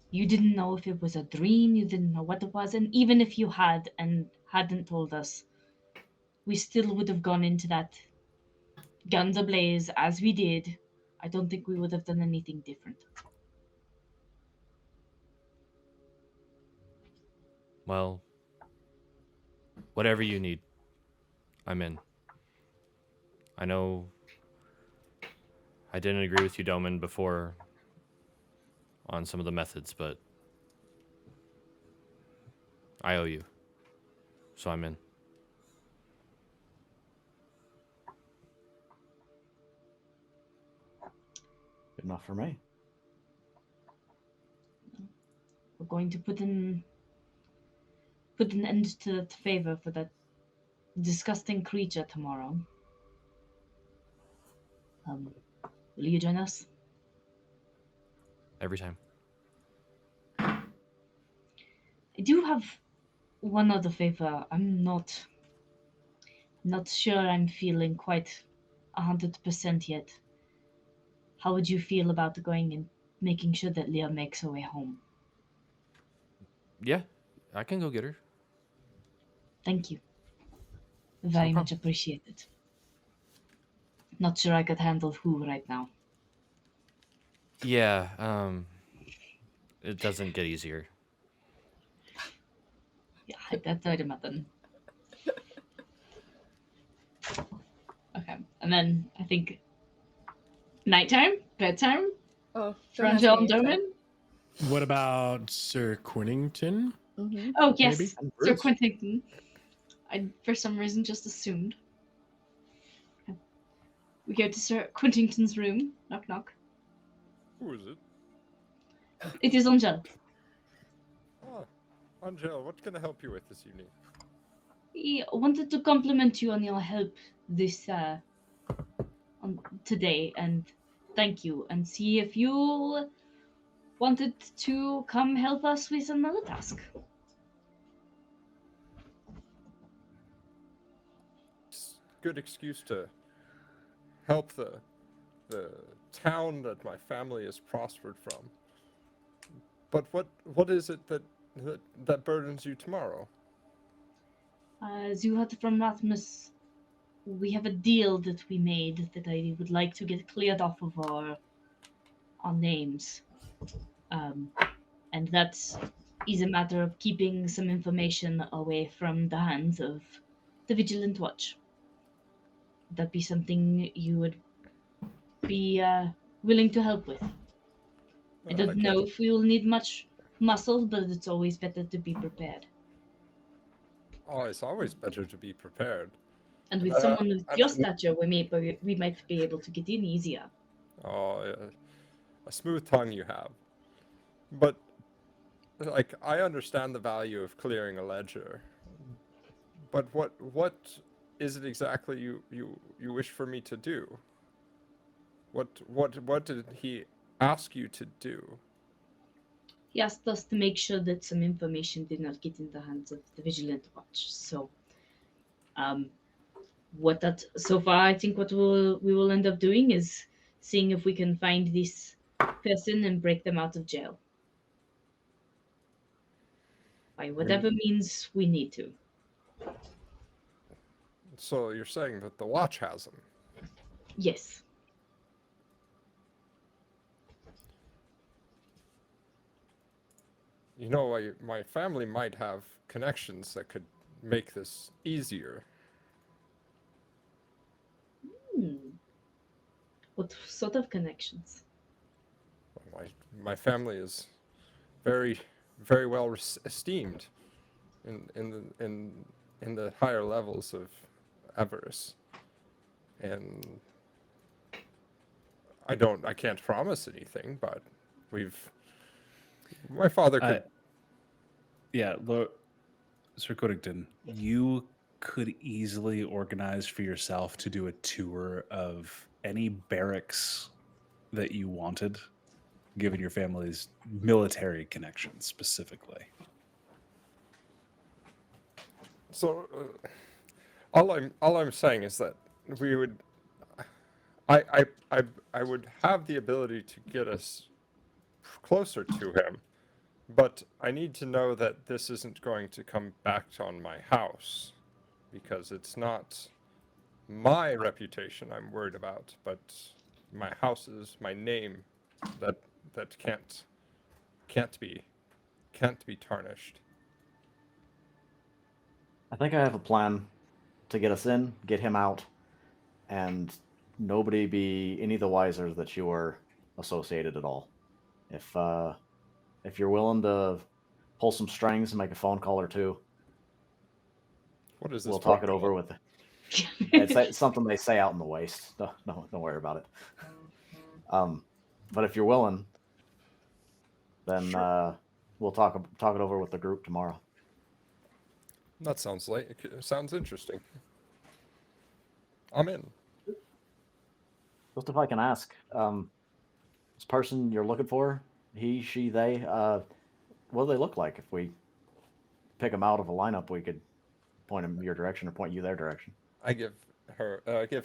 You didn't know if it was a dream. You didn't know what it was, and even if you had and hadn't told us, we still would have gone into that guns ablaze as we did. I don't think we would have done anything different.
Well, whatever you need, I'm in. I know I didn't agree with you, Doman, before on some of the methods, but I owe you, so I'm in.
Good enough for me.
We're going to put an end to that favor for that disgusting creature tomorrow. Will you join us?
Every time.
I do have one other favor. I'm not sure I'm feeling quite 100% yet. How would you feel about going and making sure that Leah makes her way home?
Yeah, I can go get her.
Thank you. Very
No
much appreciated. Not sure I could handle who right now.
Yeah, it doesn't get easier.
Yeah, I'd imagine. Okay, and then I think nighttime, bedtime
Oh,
for
don't ask
Angel
me
and
yet,
Doman.
What about Sir Quinnington?
Mm-hmm.
Oh yes,
Maybe.
And
Sir
Bruce.
Quentin. I for some reason just assumed. Okay. We go to Sir Quentington's room. Knock knock.
Who is it?
It is Angel.
Oh, Angel, what can I help you with this evening?
We wanted to compliment you on your help this on today and thank you and see if you wanted to come help us with another task.
It's a good excuse to help the town that my family has prospered from. But what is it that burdens you tomorrow?
As you heard from Rathmus, we have a deal that we made that I would like to get cleared off of our names. And that is a matter of keeping some information away from the hands of the Vigilant Watch. Would that be something you would be willing to help with? I don't know if we will need much muscle, but it's always better to be prepared.
Oh, it's always better to be prepared.
And with someone with your stature, we might be able to get in easier.
Oh, yeah. A smooth tongue you have. But, like, I understand the value of clearing a ledger. But what is it exactly you wish for me to do? What did he ask you to do?
He asked us to make sure that some information did not get in the hands of the Vigilant Watch. So, so far, I think what we will end up doing is seeing if we can find this person and break them out of jail. By whatever means we need to.
So you're saying that the watch has him?
Yes.
You know, my family might have connections that could make this easier.
What sort of connections?
My family is very, very well esteemed in the higher levels of avarice, and I can't promise anything, but my father could.
Yeah, Sir Codington, you could easily organize for yourself to do a tour of any barracks that you wanted, given your family's military connections specifically.
So, all I'm saying is that we would, I would have the ability to get us closer to him, but I need to know that this isn't going to come back on my house, because it's not my reputation I'm worried about, but my house's, my name, that can't be tarnished.
I think I have a plan to get us in, get him out, and nobody be any the wiser that you are associated at all. If you're willing to pull some strings and make a phone call or two,
What is this?
we'll talk it
phone
over
call?
with. It's something they say out in the waste. Don't worry about it. But if you're willing, then we'll talk it over with the group tomorrow.
That sounds sounds interesting. I'm in.
Just if I can ask, this person you're looking for, he, she, they, what do they look like? If we pick them out of a lineup, we could point them your direction or point you their direction.
I give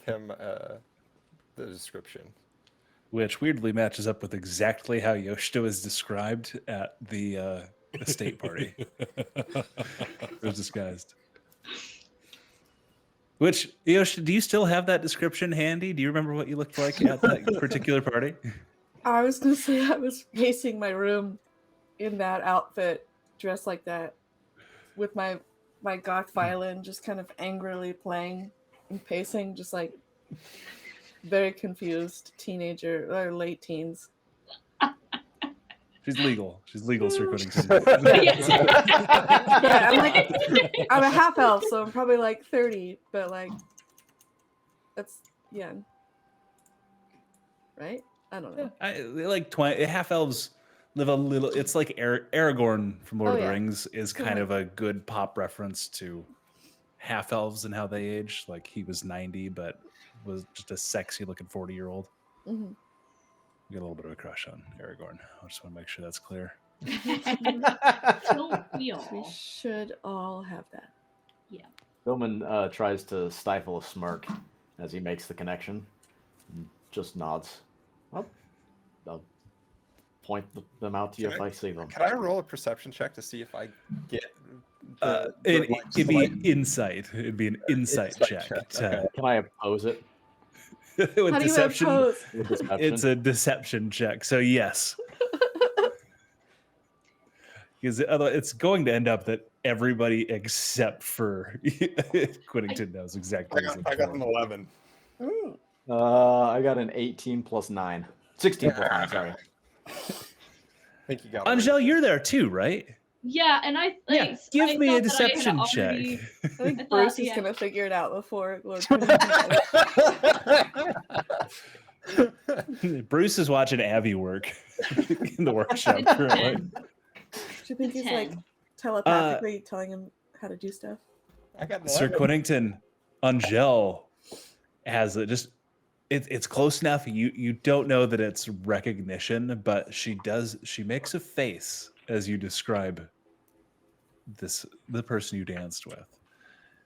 him the description.
Which weirdly matches up with exactly how Yoshida was described at the estate party. It was disguised. Which, Yoshida, do you still have that description handy? Do you remember what you looked like at that particular party?
I was gonna say I was pacing my room in that outfit, dressed like that, with my goth violin, just kind of angrily playing and pacing, just like very confused teenager or late teens.
She's legal. She's legal, Sir Quiddington.
Yeah, I'm a half elf, so I'm probably like 30, but like that's young, right? I don't know.
I like 20 half elves live a little. It's like Aragorn from Lord of the
yeah.
Rings is kind of a good pop reference to half elves and how they age. Like he was 90, but was just a sexy looking 40-year-old.
Mm-hmm.
We got a little bit of a crush on Aragorn. I just want to make sure that's clear.
Don't we
We
all?
should all have that.
Billman tries to stifle a smirk as he makes the connection and just nods. I'll point them out to you if I see them.
Can I roll a perception check to see if I get?
It'd be insight. It'd be an insight check.
Can I oppose it?
With
How do you
deception,
oppose?
With deception?
it's a deception check. So yes, because it's going to end up that everybody except for Quiddington knows exactly.
I got an 11.
Mm.
I got an 18 plus 9. 16 plus 9, sorry.
I think you got.
Angel, you're there too, right?
Yeah, and I
Yeah,
like,
give
I
me a
thought that I had
deception check.
already-
I think
I thought-
Bruce is
yeah.
gonna figure it out before Lord.
Bruce is watching Abby work in the workshop
It's
currently.
Do you think he's like
10.
telepathically telling him how to do stuff?
I got an
Sir
11.
Quiddington, Angel has it's close enough. You don't know that it's recognition, but she makes a face as you describe the person you danced with.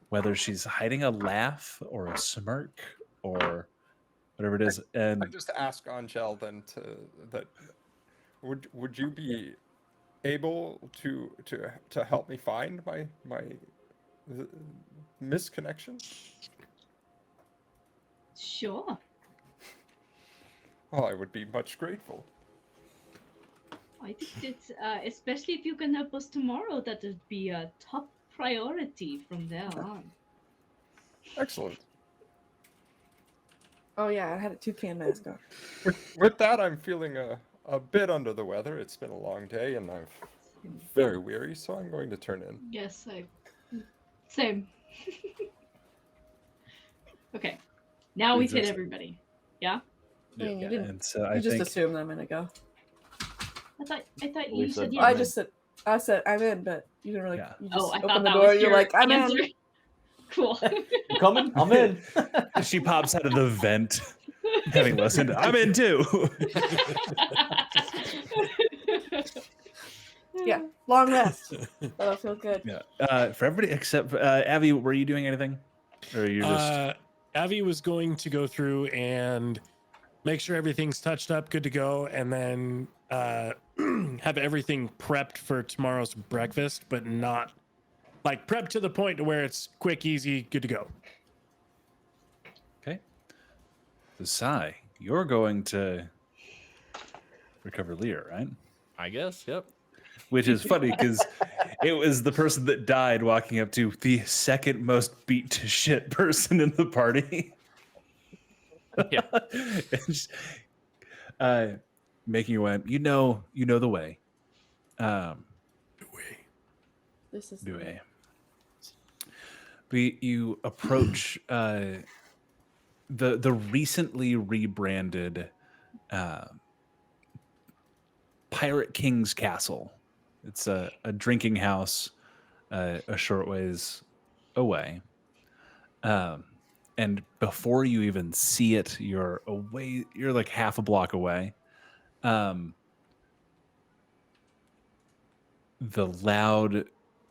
Whether she's hiding a laugh or a smirk or whatever it is. And
I just ask Angel then that would you be able to help me find my misconnection?
Sure.
Well, I would be much grateful.
I think it's especially if you can help us tomorrow, that would be a top priority from there on.
Excellent.
Oh yeah, I had a toucan mask on.
With that, I'm feeling a bit under the weather. It's been a long day, and I'm very weary, so I'm going to turn in.
Yes, same. Okay, now we've hit everybody. Yeah,
I mean, you didn't.
and so I
You just
think
assumed I'm gonna go.
I thought
Lisa,
you said
Yeah,
yes.
I said I'm in, but you didn't really.
Yeah.
You just
Oh, I
opened
thought
the
that
door.
was
You're
your
like, I'm
answer.
in.
Cool.
You coming? I'm in.
she pops out of the vent, having listened. I'm in too.
Yeah, long rest. That'll feel good.
Yeah. For everybody except Abby, were you doing anything, or you just?
Avi was going to go through and make sure everything's touched up, good to go, and then have everything prepped for tomorrow's breakfast, but not like prepped to the point to where it's quick, easy, good to go.
Okay. So Sai, you're going to recover Lear, right?
I guess. Yep.
Which is funny because it was the person that died walking up to the second most beat to shit person in the party.
Yeah.
And making your way. You know the way.
This is
The way. But you approach the recently rebranded Pirate King's Castle. It's a drinking house a short ways away. And before you even see it, you're away. You're like half a block away. The loud,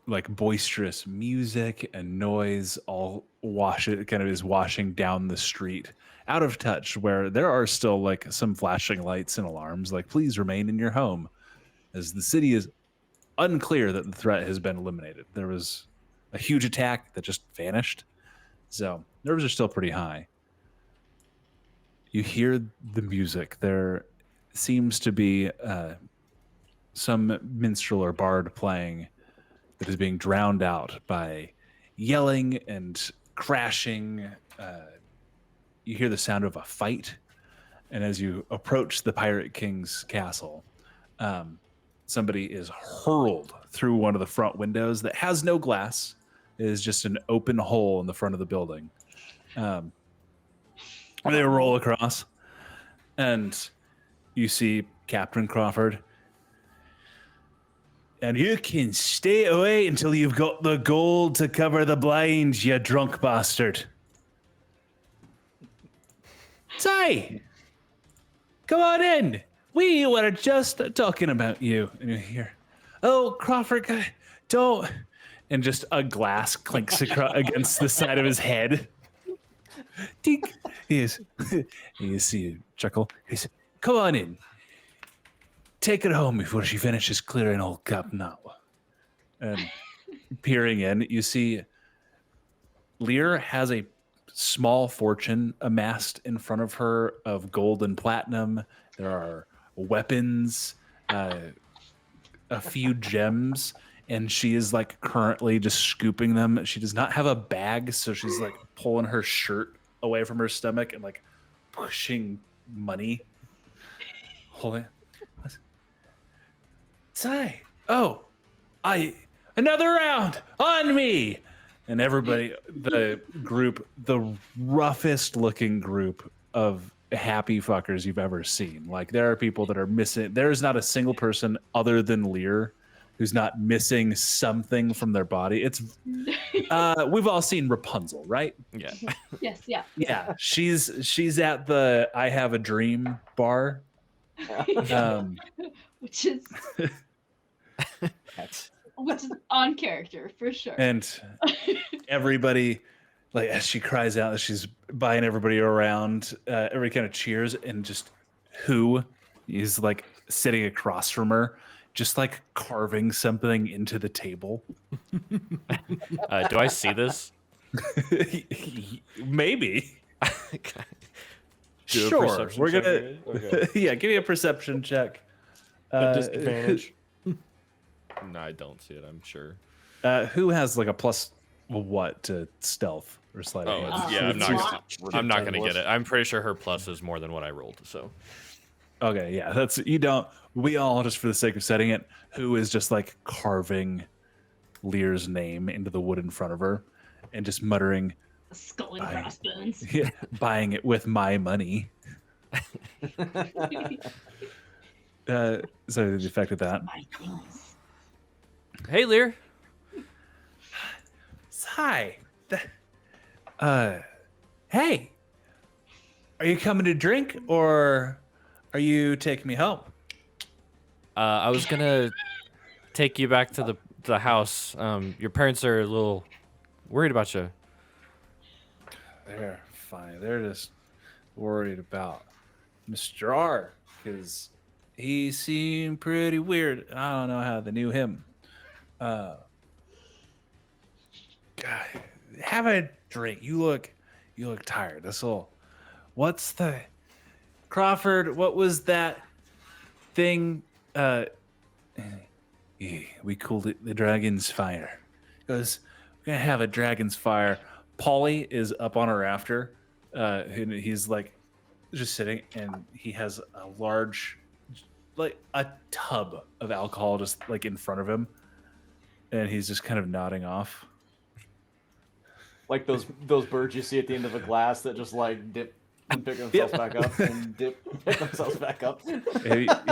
like boisterous music and noise all is washing down the street, out of touch. Where there are still like some flashing lights and alarms, like "Please remain in your home," as the city is unclear that the threat has been eliminated. There was a huge attack that just vanished. So nerves are still pretty high. You hear the music. There seems to be some minstrel or bard playing that is being drowned out by yelling and crashing. You hear the sound of a fight. And as you approach the Pirate King's castle, somebody is hurled through one of the front windows that has no glass. It is just an open hole in the front of the building. They roll across, and you see Captain Crawford. And you can stay away until you've got the gold to cover the blinds, you drunk bastard. Say, come on in. We were just talking about you. And you hear, oh, Crawford, don't. And just a glass clinks against the side of his head. Tink. You see a chuckle. He says, come on in. Take it home before she finishes clearing old cup now. And peering in, you see Lear has a small fortune amassed in front of her of gold and platinum. There are weapons, a few gems, and she is like currently just scooping them. She does not have a bag, so she's like pulling her shirt away from her stomach and like pushing money. Holding. Say, oh, another round on me. And everybody, the group, the roughest looking group of happy fuckers you've ever seen. Like there are people that are missing. There's not a single person other than Lear who's not missing something from their body. It's we've all seen Rapunzel, right?
Yeah.
Yes, yeah.
Yeah, she's at the I Have a Dream bar.
Which is on character for sure.
And everybody, like as she cries out, as she's buying everybody around, everybody kind of cheers, and just who is like sitting across from her, just like carving something into the table.
Do I see this?
Maybe.
Do a
Sure.
perception
We're
check
gonna.
again? Okay.
Yeah, give me a perception check.
A disadvantage.
No, I don't see it. I'm sure.
Who has like a plus what to stealth or sleight of
Oh,
hand?
yeah.
it's
I'm not gonna get it. I'm pretty sure her plus is more than what I rolled. So.
Okay, yeah, that's you don't. We all, just for the sake of setting it, who is just like carving Lear's name into the wood in front of her, and just muttering,
Skull and crossbones.
yeah, buying it with my money. So the effect of that.
My things.
Hey, Lear.
Hi. Hey. Are you coming to drink or are you taking me home?
I was gonna take you back to the house. Your parents are a little worried about you.
They're fine. They're just worried about Mr. R because he seemed pretty weird. I don't know how they knew him. God, have a drink. You look tired. That's all. What's the Crawford? What was that thing? Yeah, we called it the Dragon's Fire. Because we're gonna have a Dragon's Fire. Paulie is up on a rafter. And he's like just sitting, and he has a large like a tub of alcohol just like in front of him, and he's just kind of nodding off.
Like those birds you see at the end of a glass that just like dip and pick themselves back up and dip and pick themselves back up.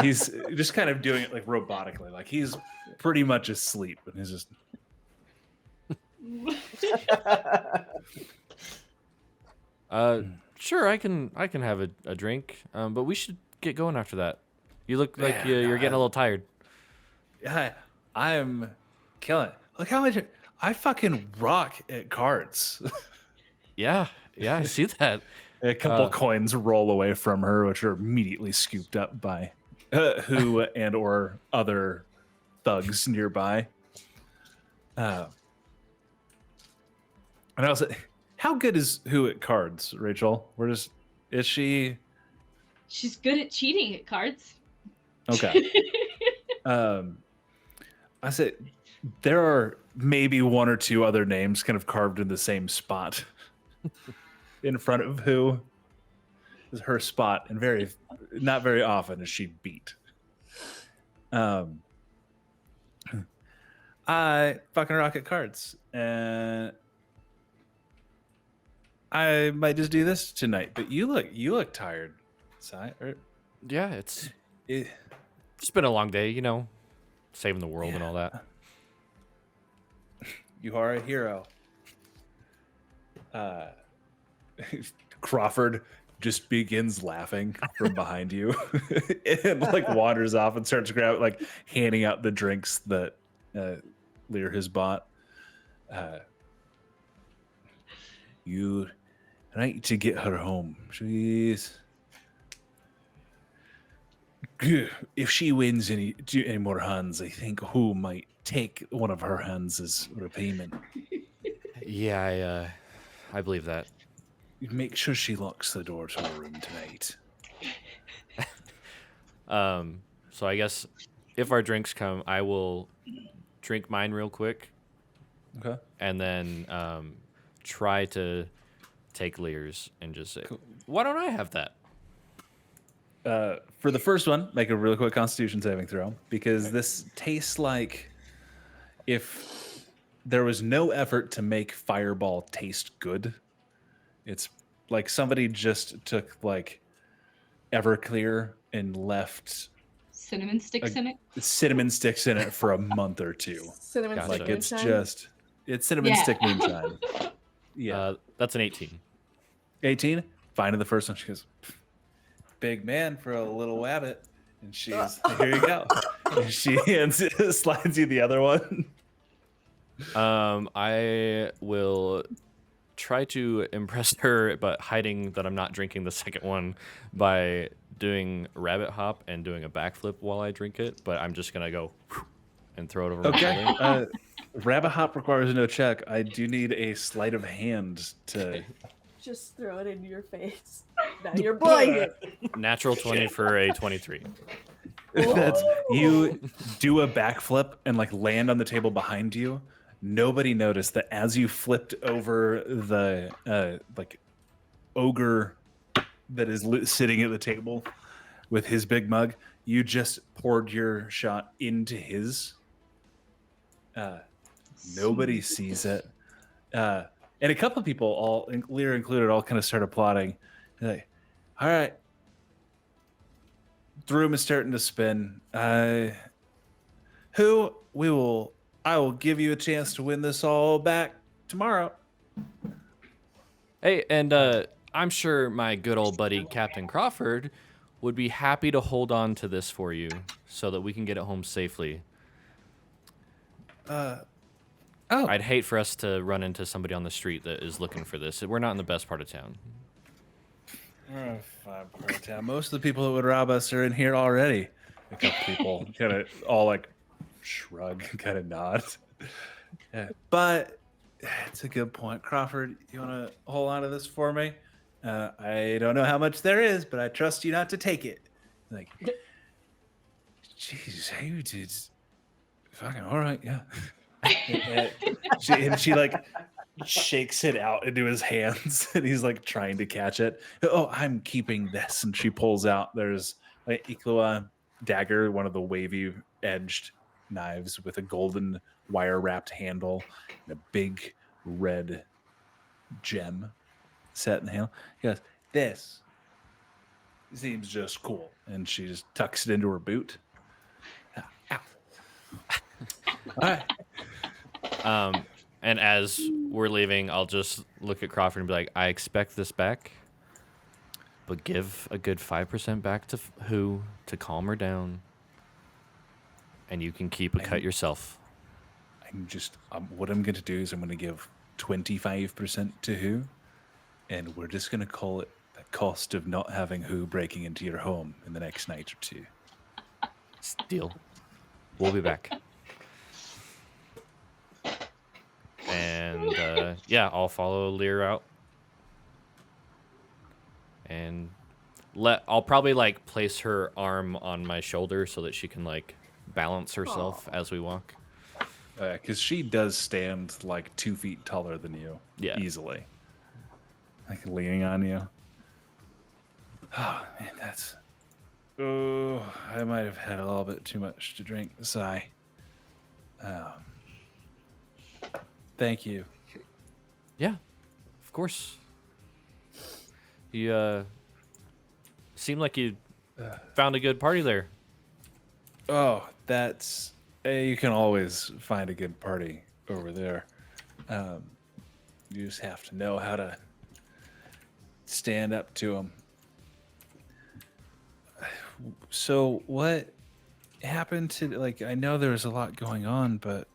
He's just kind of doing it like robotically, like he's pretty much asleep, and he's just.
Sure, I can have a drink, but we should get going after that. You look like you're getting a little tired.
Yeah, I'm killing it. Look how much I fucking rock at cards.
Yeah, I see that.
A couple coins roll away from her, which are immediately scooped up by who and or other thugs nearby. And I was like, how good is who at cards, Rachel? Is she?
She's good at cheating at cards.
Okay. I said there are maybe one or two other names kind of carved in the same spot in front of who is her spot, and not very often is she beat. I fucking rock at cards, and I might just do this tonight. But you look tired, Si.
Yeah, it's been a long day, saving the world and all that.
You are a hero. Crawford just begins laughing from behind you and like wanders off and starts handing out the drinks that Lear has bought. You need to get her home. She's if she wins any more hands, I think who might take one of her hands as repayment.
Yeah, I believe that.
Make sure she locks the door to her room tonight.
So I guess if our drinks come, I will drink mine real quick.
Okay.
And then try to take Lear's and just say, why don't I have that?
For the first one, make a really quick Constitution saving throw, because this tastes like if there was no effort to make Fireball taste good. It's like somebody just took like Everclear and left
Cinnamon sticks in it
for a month or two.
Cinnamon
Gotcha.
stick
It's
moonshine?
it's cinnamon stick moonshine. Yeah.
That's an 18.
18. Finding the first one, she goes, big man for a little wabbit, and she's here you go. And she slides you the other one.
I will try to impress her, but hiding that I'm not drinking the second one by doing rabbit hop and doing a backflip while I drink it. But I'm just gonna go and throw it over my shoulder.
Rabbit hop requires no check. I do need a sleight of hand to.
Just throw it into your face. Now you're blinded.
Natural 20 for a 23.
That's you do a backflip and like land on the table behind you. Nobody noticed that as you flipped over the like ogre that is sitting at the table with his big mug. You just poured your shot into his. Nobody sees it. And a couple of people, all Lear included, all kind of start applauding. They're like, all right. The room is starting to spin. I will give you a chance to win this all back tomorrow.
Hey, and I'm sure my good old buddy Captain Crawford would be happy to hold on to this for you so that we can get it home safely. I'd hate for us to run into somebody on the street that is looking for this. We're not in the best part of town.
Fine part of town. Most of the people that would rob us are in here already. A couple people kind of all like shrug, kind of nod. Yeah. But it's a good point. Crawford, you want to hold on to this for me? I don't know how much there is, but I trust you not to take it. Like, jeez, you did fucking all right, yeah. and she like shakes it out into his hands, and he's like trying to catch it. Oh, I'm keeping this, and she pulls out. There's like Iklua, dagger, one of the wavy edged knives with a golden wire wrapped handle and a big red gem set in the handle. He goes, "This seems just cool," and she just tucks it into her boot. Ow. All right.
And as we're leaving, I'll just look at Crawford and be like, I expect this back, but give a good 5% back to Who to calm her down, and you can keep a cut yourself.
What I'm going to do is I'm going to give 25% to Who, and we're just going to call it the cost of not having Who breaking into your home in the next night or two.
Deal. We'll be back. And yeah, I'll follow Lear out, and I'll probably like place her arm on my shoulder so that she can like balance herself as we walk.
Because she does stand like 2 feet taller than you, easily, like leaning on you. Oh man, that's. Oh, I might have had a little bit too much to drink. Sigh. Thank you.
Yeah, of course. You seemed like you found a good party there.
Oh, that's. You can always find a good party over there. You just have to know how to stand up to them. So what happened to, like, I know there was a lot going on, but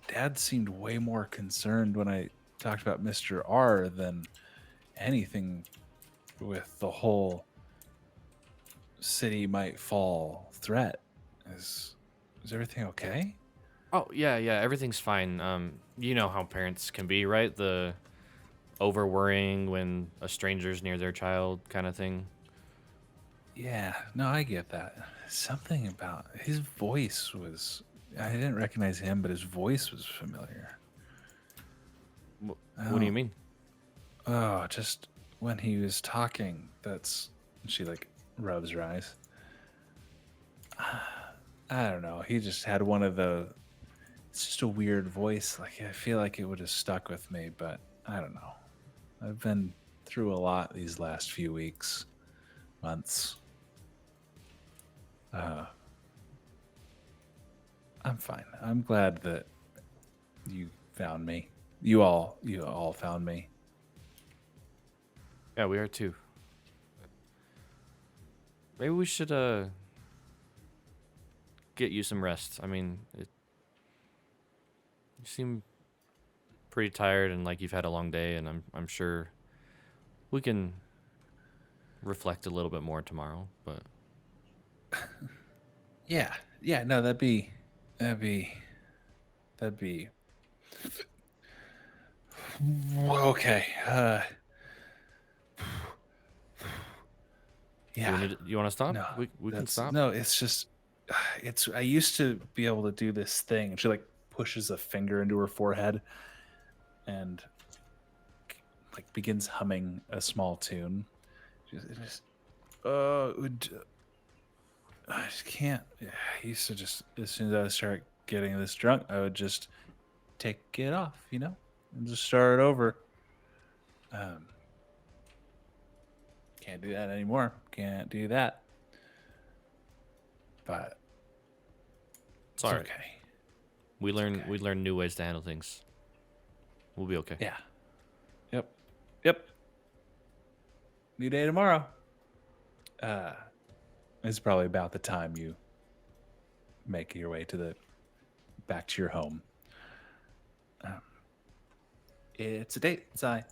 Dad seemed way more concerned when I talked about Mr. R than anything with the whole city might fall threat. Is everything okay?
Oh yeah, everything's fine. You know how parents can be, right? The over worrying when a stranger's near their child kind of thing.
Yeah, no, I get that. Something about his voice was. I didn't recognize him, but his voice was familiar.
What do you mean?
Oh, just when he was talking. She like rubs her eyes. I don't know. He just had one of the. It's just a weird voice. Like I feel like it would have stuck with me, but I don't know. I've been through a lot these last few weeks, months. I'm fine. I'm glad that you found me. You all found me.
Yeah, we are too. Maybe we should get you some rest. I mean, you seem pretty tired and like you've had a long day, and I'm sure we can reflect a little bit more tomorrow, but
Yeah, no, that'd be okay. Yeah.
You want to stop?
No,
We can stop.
No, it's just I used to be able to do this thing, and she like pushes a finger into her forehead and like begins humming a small tune. I just can't. I used to just, as soon as I start getting this drunk, I would just take it off, and just start it over. Can't do that anymore. Can't do that. But
It's all right.
okay.
We learn new ways to handle things. We'll be okay.
Yeah. Yep. New day tomorrow. It's probably about the time you make your way back to your home. It's a date, Sai.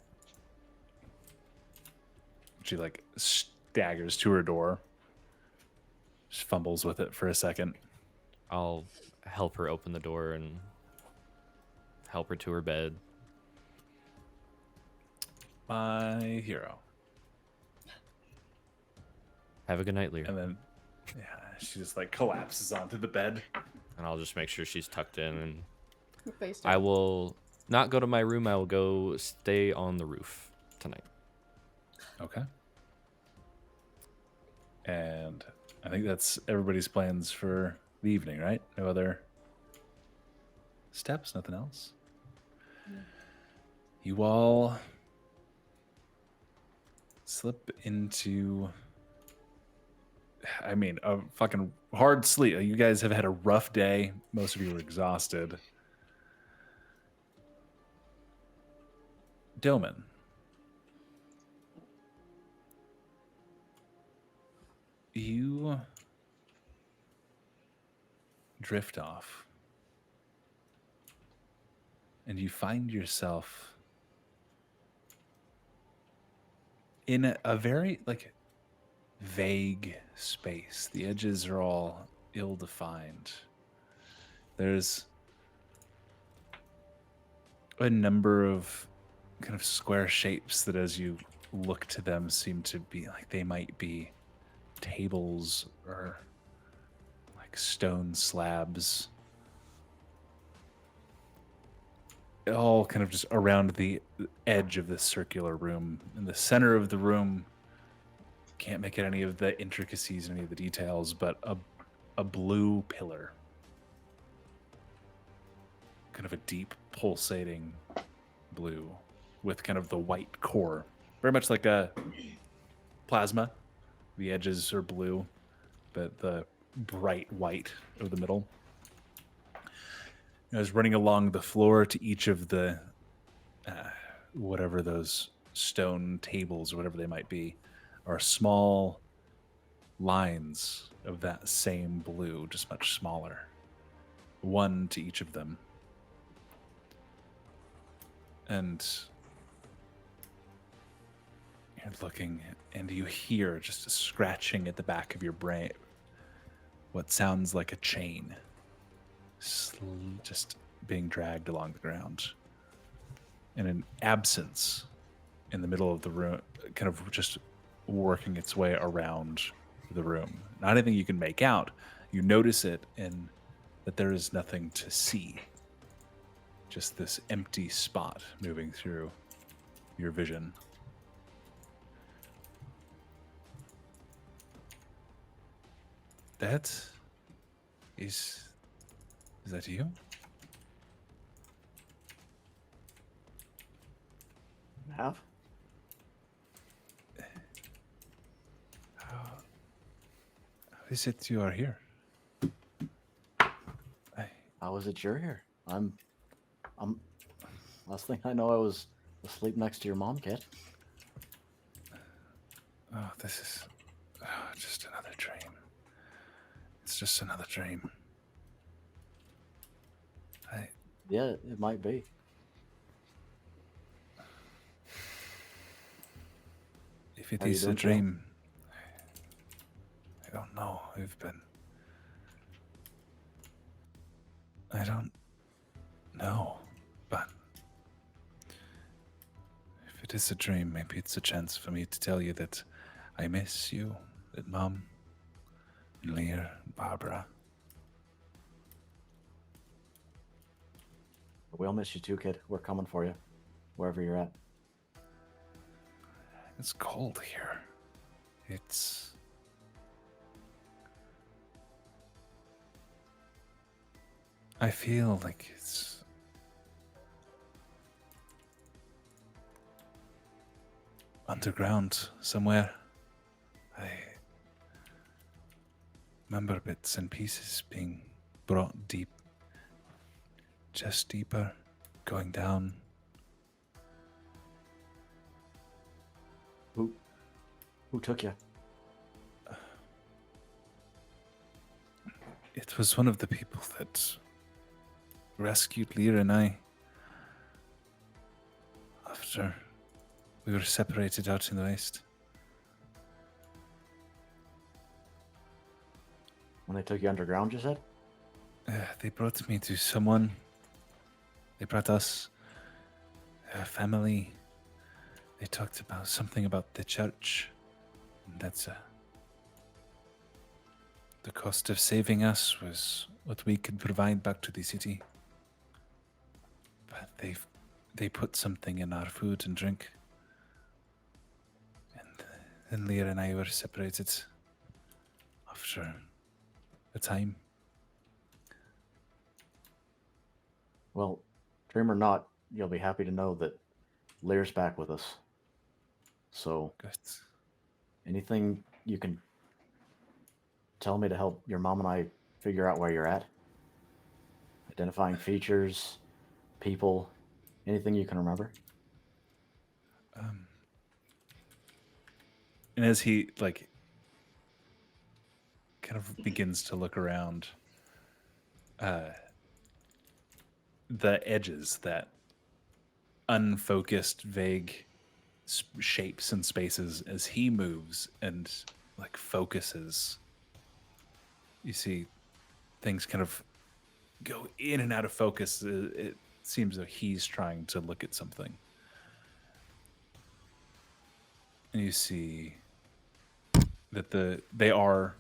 She like staggers to her door. She fumbles with it for a second.
I'll help her open the door and help her to her bed.
My hero.
Have a good night, Lear.
And then, she just like collapses onto the bed.
And I'll just make sure she's tucked in, and
Your face
I
down.
will not go to my room. I will go stay on the roof tonight.
Okay. And I think that's everybody's plans for the evening, right? No other steps, nothing else. You all slip into, I mean, a fucking hard sleep. You guys have had a rough day. Most of you are exhausted. Doman. You drift off. And you find yourself in a very, like, vague space. The edges are all ill-defined. There's a number of kind of square shapes that, as you look to them, seem to be like they might be tables or like stone slabs, all kind of just around the edge of this circular room. In the center of the room, can't make out any of the intricacies, any of the details, but a blue pillar, kind of a deep pulsating blue with kind of the white core, very much like a plasma. The edges are blue, but the bright white of the middle. I was running along the floor to each of the whatever those stone tables or whatever they might be are small lines of that same blue, just much smaller. One to each of them. And you're looking and you hear just a scratching at the back of your brain. What sounds like a chain just being dragged along the ground. And an absence in the middle of the room, kind of just working its way around the room. Not anything you can make out. You notice it in that there is nothing to see. Just this empty spot moving through your vision. That is that you?
Have?
How is it you are here?
How is it you're here? I'm. Last thing I know, I was asleep next to your mom, kid.
Oh, this is just another dream. It's just another dream.
Yeah, it might be.
If it
How you
is a
doing, Phil?
dream, I don't know. I don't know, but if it is a dream, maybe it's a chance for me to tell you that I miss you, that Mom, and Lear, and Barbara.
We'll miss you too, kid. We're coming for you, wherever you're at.
It's cold here. It's... I feel like it's... underground somewhere. I remember bits and pieces being brought deep, just deeper, going down.
Who took you?
It was one of the people that rescued Lear and I after we were separated out in the West.
When they took you underground, you said?
They brought me to someone. They brought us a family. They talked about something about the church. And that's the cost of saving us was what we could provide back to the city. But they put something in our food and drink. And then Lear and I were separated after a time.
Well, dream or not, you'll be happy to know that Lear's back with us. So,
Good.
anything you can tell me to help your mom and I figure out where you're at? Identifying features, people, anything you can remember?
And as he like kind of begins to look around, the edges, that unfocused, vague shapes and spaces, as he moves and like focuses, you see things kind of go in and out of focus. It seems like he's trying to look at something. And you see that they are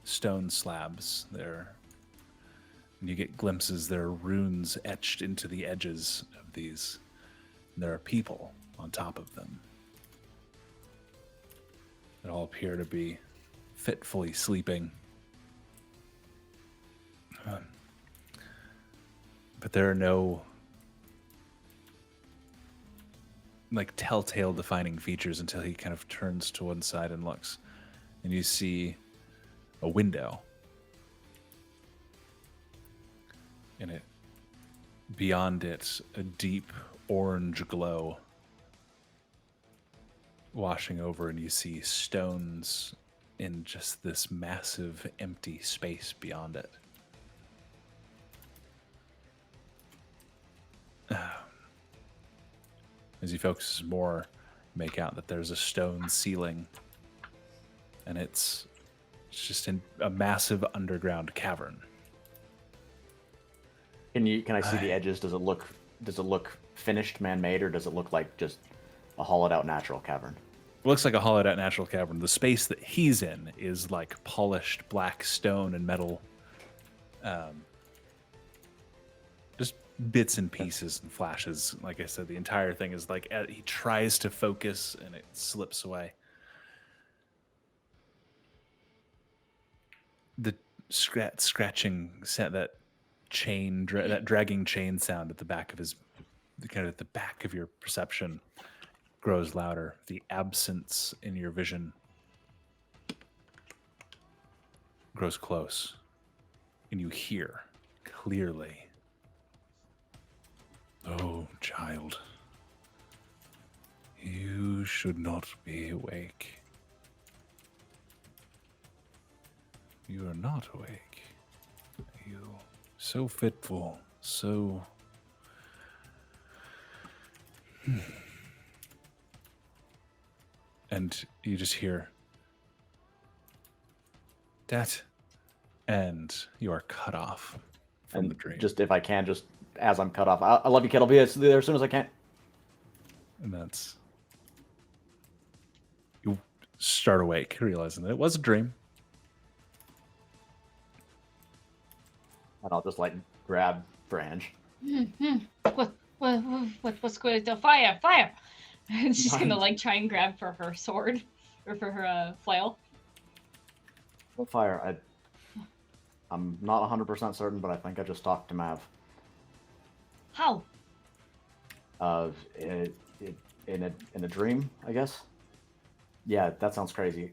stone slabs there. And you get glimpses, there are runes etched into the edges of these. And there are people on top of them. They all appear to be fitfully sleeping. But there are no like telltale defining features until he kind of turns to one side and looks. And you see a window. In it, beyond it, a deep orange glow washing over, and you see stones in just this massive empty space beyond it. As he focuses more, make out that there's a stone ceiling, and it's just in a massive underground cavern.
Can I see the edges? Does it look finished, man-made, or does it look like just a hollowed-out natural cavern?
It looks like a hollowed-out natural cavern. The space that he's in is like polished black stone and metal, just bits and pieces and flashes. Like I said, the entire thing is like he tries to focus and it slips away. The scratching set, that chain, that dragging chain sound at the back of his, kind of at the back of your perception, grows louder. The absence in your vision grows close, and you hear clearly, "Oh, child, you should not be awake. You are not awake. You so fitful, so..." And you just hear, "Dad," and you are cut off from the dream.
Just if I can, just as I'm cut off, I love you, kid. I'll be there as soon as I can.
And that's... You start awake, realizing that it was a dream.
And I'll just like grab Branch.
What's going on? Fire! And she's gonna like try and grab for her sword or for her flail.
What fire? I'm not 100% certain, but I think I just talked to Mav.
How?
In a dream, I guess. Yeah, that sounds crazy.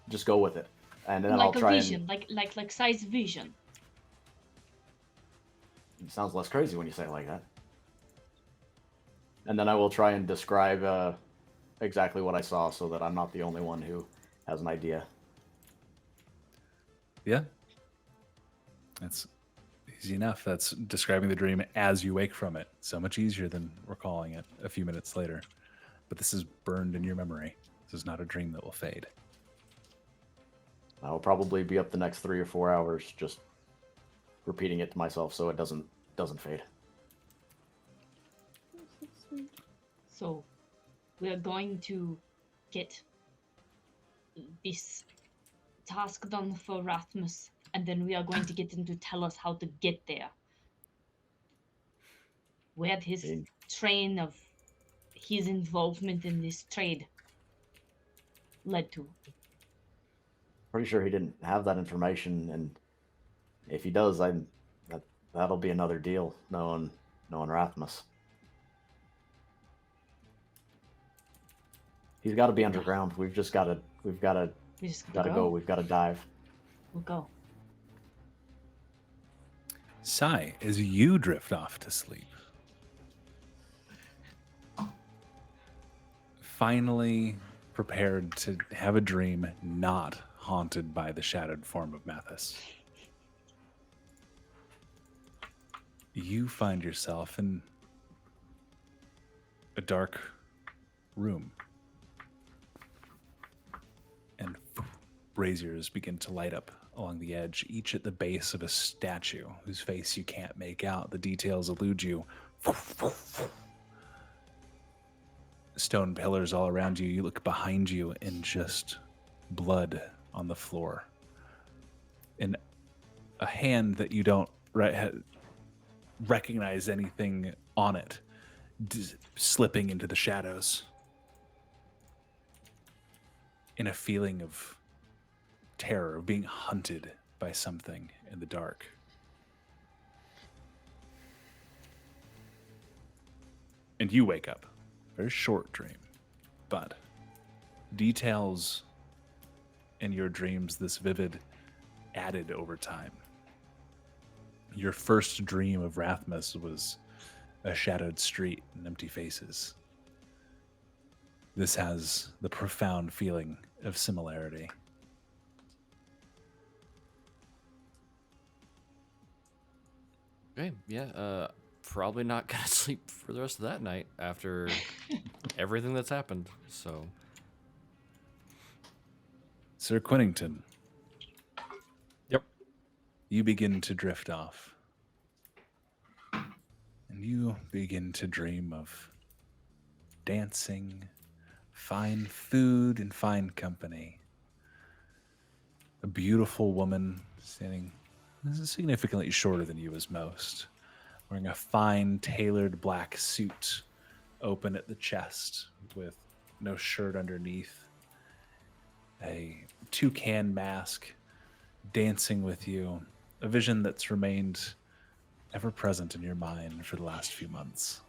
Just go with it, and then
like
I'll try
a vision,
and.
like size vision.
It sounds less crazy when you say it like that. And then I will try and describe exactly what I saw, so that I'm not the only one who has an idea.
Yeah. That's easy enough. That's describing the dream as you wake from it. So much easier than recalling it a few minutes later. But this is burned in your memory. This is not a dream that will fade.
I'll probably be up the next 3 or 4 hours just repeating it to myself so it doesn't fade.
So, we are going to get this task done for Rathmus, and then we are going to get him to tell us how to get there. Where his train of his involvement in this trade led to.
pretty sure he didn't have that information, and if he does, that'll be another deal. Knowing Rathmus, he's got to be underground. We've got to
We just gotta
go. We've got to dive.
We'll go.
Sai, as you drift off to sleep, finally prepared to have a dream not haunted by the shadowed form of Mathis, you find yourself in a dark room, and braziers begin to light up along the edge, each at the base of a statue whose face you can't make out. The details elude you. Stone pillars all around you. You look behind you and just blood on the floor. And a hand that you don't recognize anything on it, slipping into the shadows. In a feeling of terror, of being hunted by something in the dark. And you wake up. Very short dream, but details in your dreams this vivid added over time. Your first dream of Rathmus was a shadowed street and empty faces. This has the profound feeling of similarity.
Okay, yeah, probably not gonna sleep for the rest of that night after everything that's happened, so.
Sir Quinnington.
Yep.
You begin to drift off. And you begin to dream of dancing, fine food, and fine company. A beautiful woman standing significantly shorter than you as most, wearing a fine tailored black suit, open at the chest with no shirt underneath, a toucan mask, dancing with you, a vision that's remained ever present in your mind for the last few months.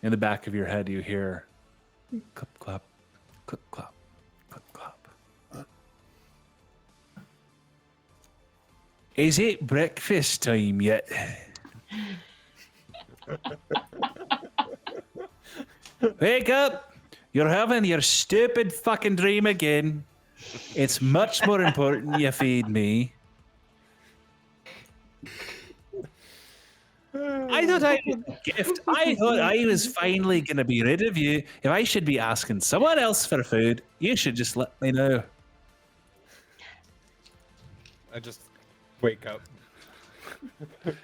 In the back of your head, you hear clip, clop, clip, clop, clip, clop. Is it breakfast time yet? Wake up! You're having your stupid fucking dream again. It's much more important you feed me. I thought I was a gift. I thought I was finally going to be rid of you. If I should be asking someone else for food, you should just let me know.
I just wake up.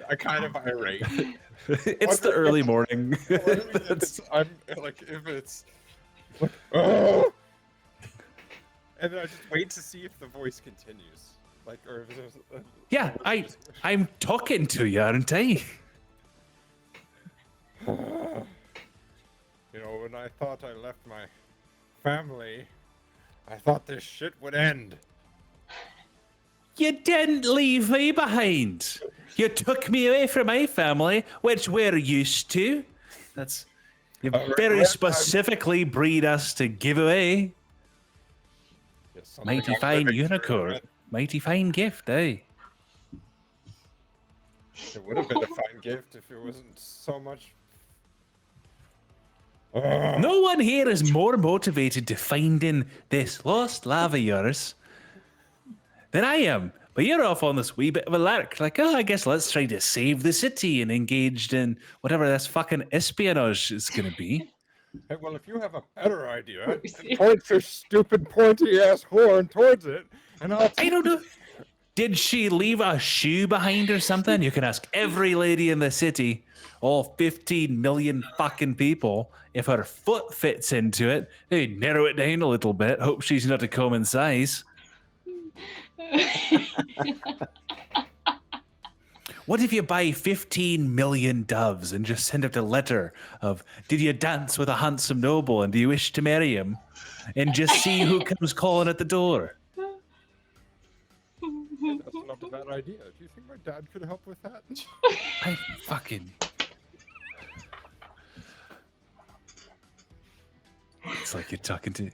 I kind of irate.
It's the early morning.
I'm like, if it's like, oh, and then I just wait to see if the voice continues, like, or if there's.
Yeah, I'm talking to you, aren't I?
You know, when I thought I left my family, I thought this shit would end.
You didn't leave me behind. You took me away from my family, which we're used to. That's you very specifically breed us to give away.
Yes,
Mighty fine unicorn. Mighty fine gift, eh?
It would have been a fine gift if it wasn't so much.
No one here is more motivated to finding this lost love of yours than I am. But you're off on this wee bit of a lark. Like, oh, I guess let's try to save the city and engaged in whatever this fucking espionage is going to be.
Hey, well, if you have a better idea, point your stupid pointy-ass horn towards it, and I'll...
I don't know. Did she leave a shoe behind or something? You can ask every lady in the city, all 15 million fucking people, if her foot fits into it. They narrow it down a little bit. Hope she's not a common size. What if you buy 15 million doves and just send out a letter of, did you dance with a handsome noble and do you wish to marry him? And just see who comes calling at the door.
Yeah, that's not a bad idea. Do you think my dad could help with that?
I fucking... It's like you're talking to...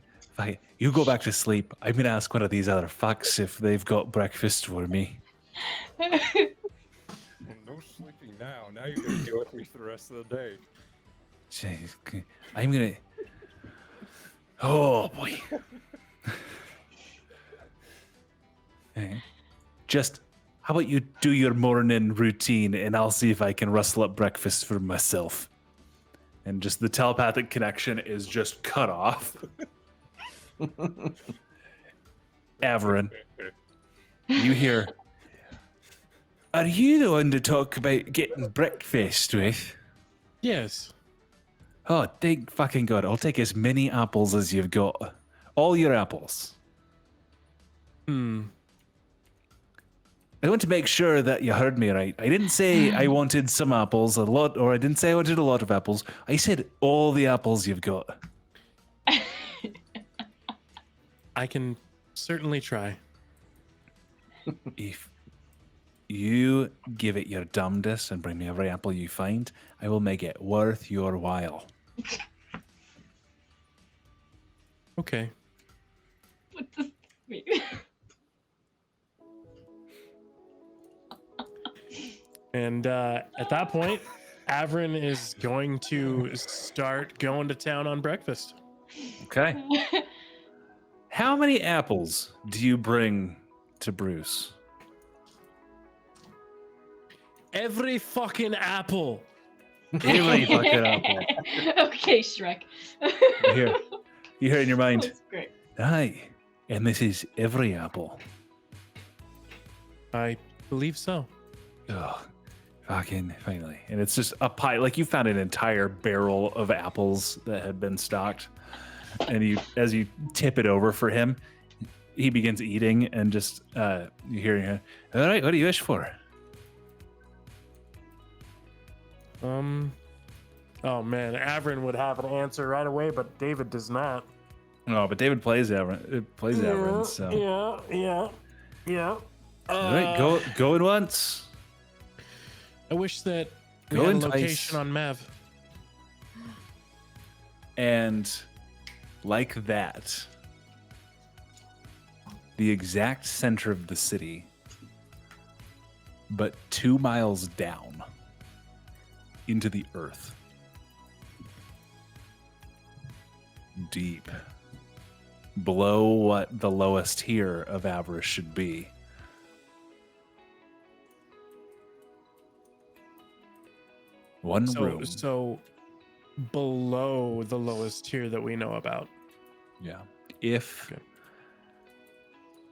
You go back to sleep. I'm going to ask one of these other fucks if they've got breakfast for me.
Well, no sleeping now. Now you're gonna deal with me for the rest of the day.
Jeez, I'm going to... Oh, boy. Just, how about you do your morning routine and I'll see if I can rustle up breakfast for myself. And just the telepathic connection is just cut off. Averin, you hear, are you the one to talk about getting breakfast with?
Yes.
Oh, thank fucking God. I'll take as many apples as you've got. All your apples.
Hmm.
I want to make sure that you heard me right. I didn't say I wanted some apples, a lot, or I didn't say I wanted a lot of apples. I said all the apples you've got.
I can certainly try.
If you give it your damnedest and bring me every apple you find, I will make it worth your while.
Okay.
What the... Wait.
And at that point, Averin is going to start going to town on breakfast.
Okay. How many apples do you bring to Bruce?
Every fucking apple.
Every fucking apple.
Okay, Shrek.
You hear in your mind,
That's great.
aye, and this is every apple.
I believe so.
Oh, fucking finally. And it's just a pie. Like you found an entire barrel of apples that had been stocked. And as you tip it over for him, he begins eating and just, you hear, all right, what do you wish for?
Oh man, Averin would have an answer right away, but David does not.
Oh, but David plays Averin, so.
Yeah.
All right, going once.
I wish that we
Go
had a
in twice.
location on Mav.
And like that, the exact center of the city, but 2 miles down into the earth, deep below what the lowest tier of avarice should be, one room.
So below the lowest tier that we know about.
Yeah. If
Okay.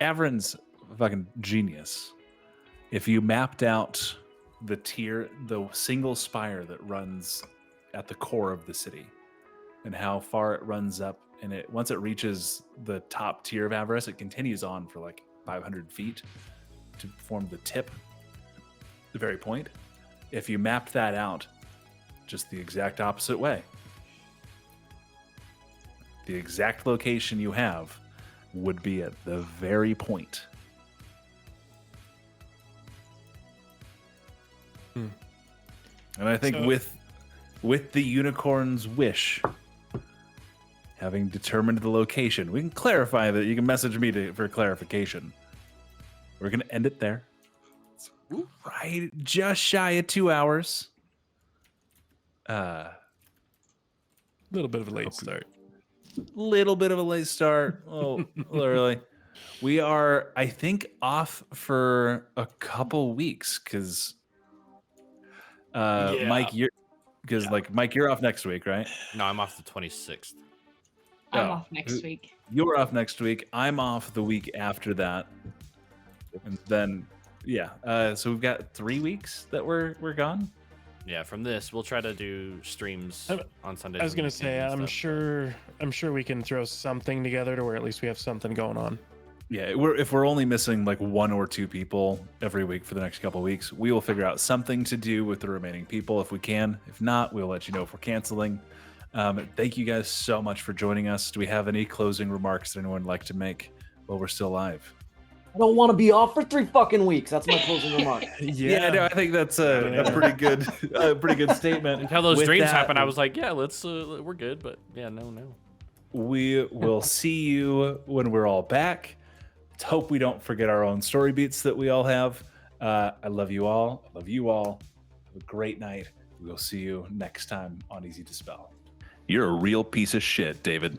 Averin's fucking genius, if you mapped out the tier, the single spire that runs at the core of the city and how far it runs up, and it once it reaches the top tier of Avarice, it continues on for like 500 feet to form the tip, the very point. If you mapped that out just the exact opposite way, the exact location you have would be at the very point.
Hmm.
And I think
So-
with the unicorn's wish, having determined the location, we can clarify that. You can message me for clarification. We're gonna end it there. It's right, just shy of 2 hours.
Little bit of a late start.
Little bit of a late start. Oh, literally. We are, I think, off for a couple weeks because Mike, you're off next week, right?
No, I'm off the 26th.
I'm
Oh,
off next week.
You're off next week. I'm off the week after that, and then so we've got 3 weeks that we're gone.
Yeah, from this, we'll try to do streams on Sundays.
I was
and
gonna
weekends
say,
and
I'm
stuff.
sure we can throw something together to where at least we have something going on.
Yeah, if we're only missing like 1 or 2 people every week for the next couple of weeks, we will figure out something to do with the remaining people if we can. If not, we'll let you know if we're canceling. Thank you guys so much for joining us. Do we have any closing remarks that anyone would like to make while we're still live?
I don't want to be off for 3 fucking weeks. That's my closing remark.
Yeah, no, I think that's a pretty good statement.
Until those
With
dreams
that,
happen, I was like, yeah, let's we're good, but yeah, no.
We will see you when we're all back. Let's hope we don't forget our own story beats that we all have. I love you all. I love you all. Have a great night. We'll see you next time on Easy Dispel. You're a real piece of shit, David.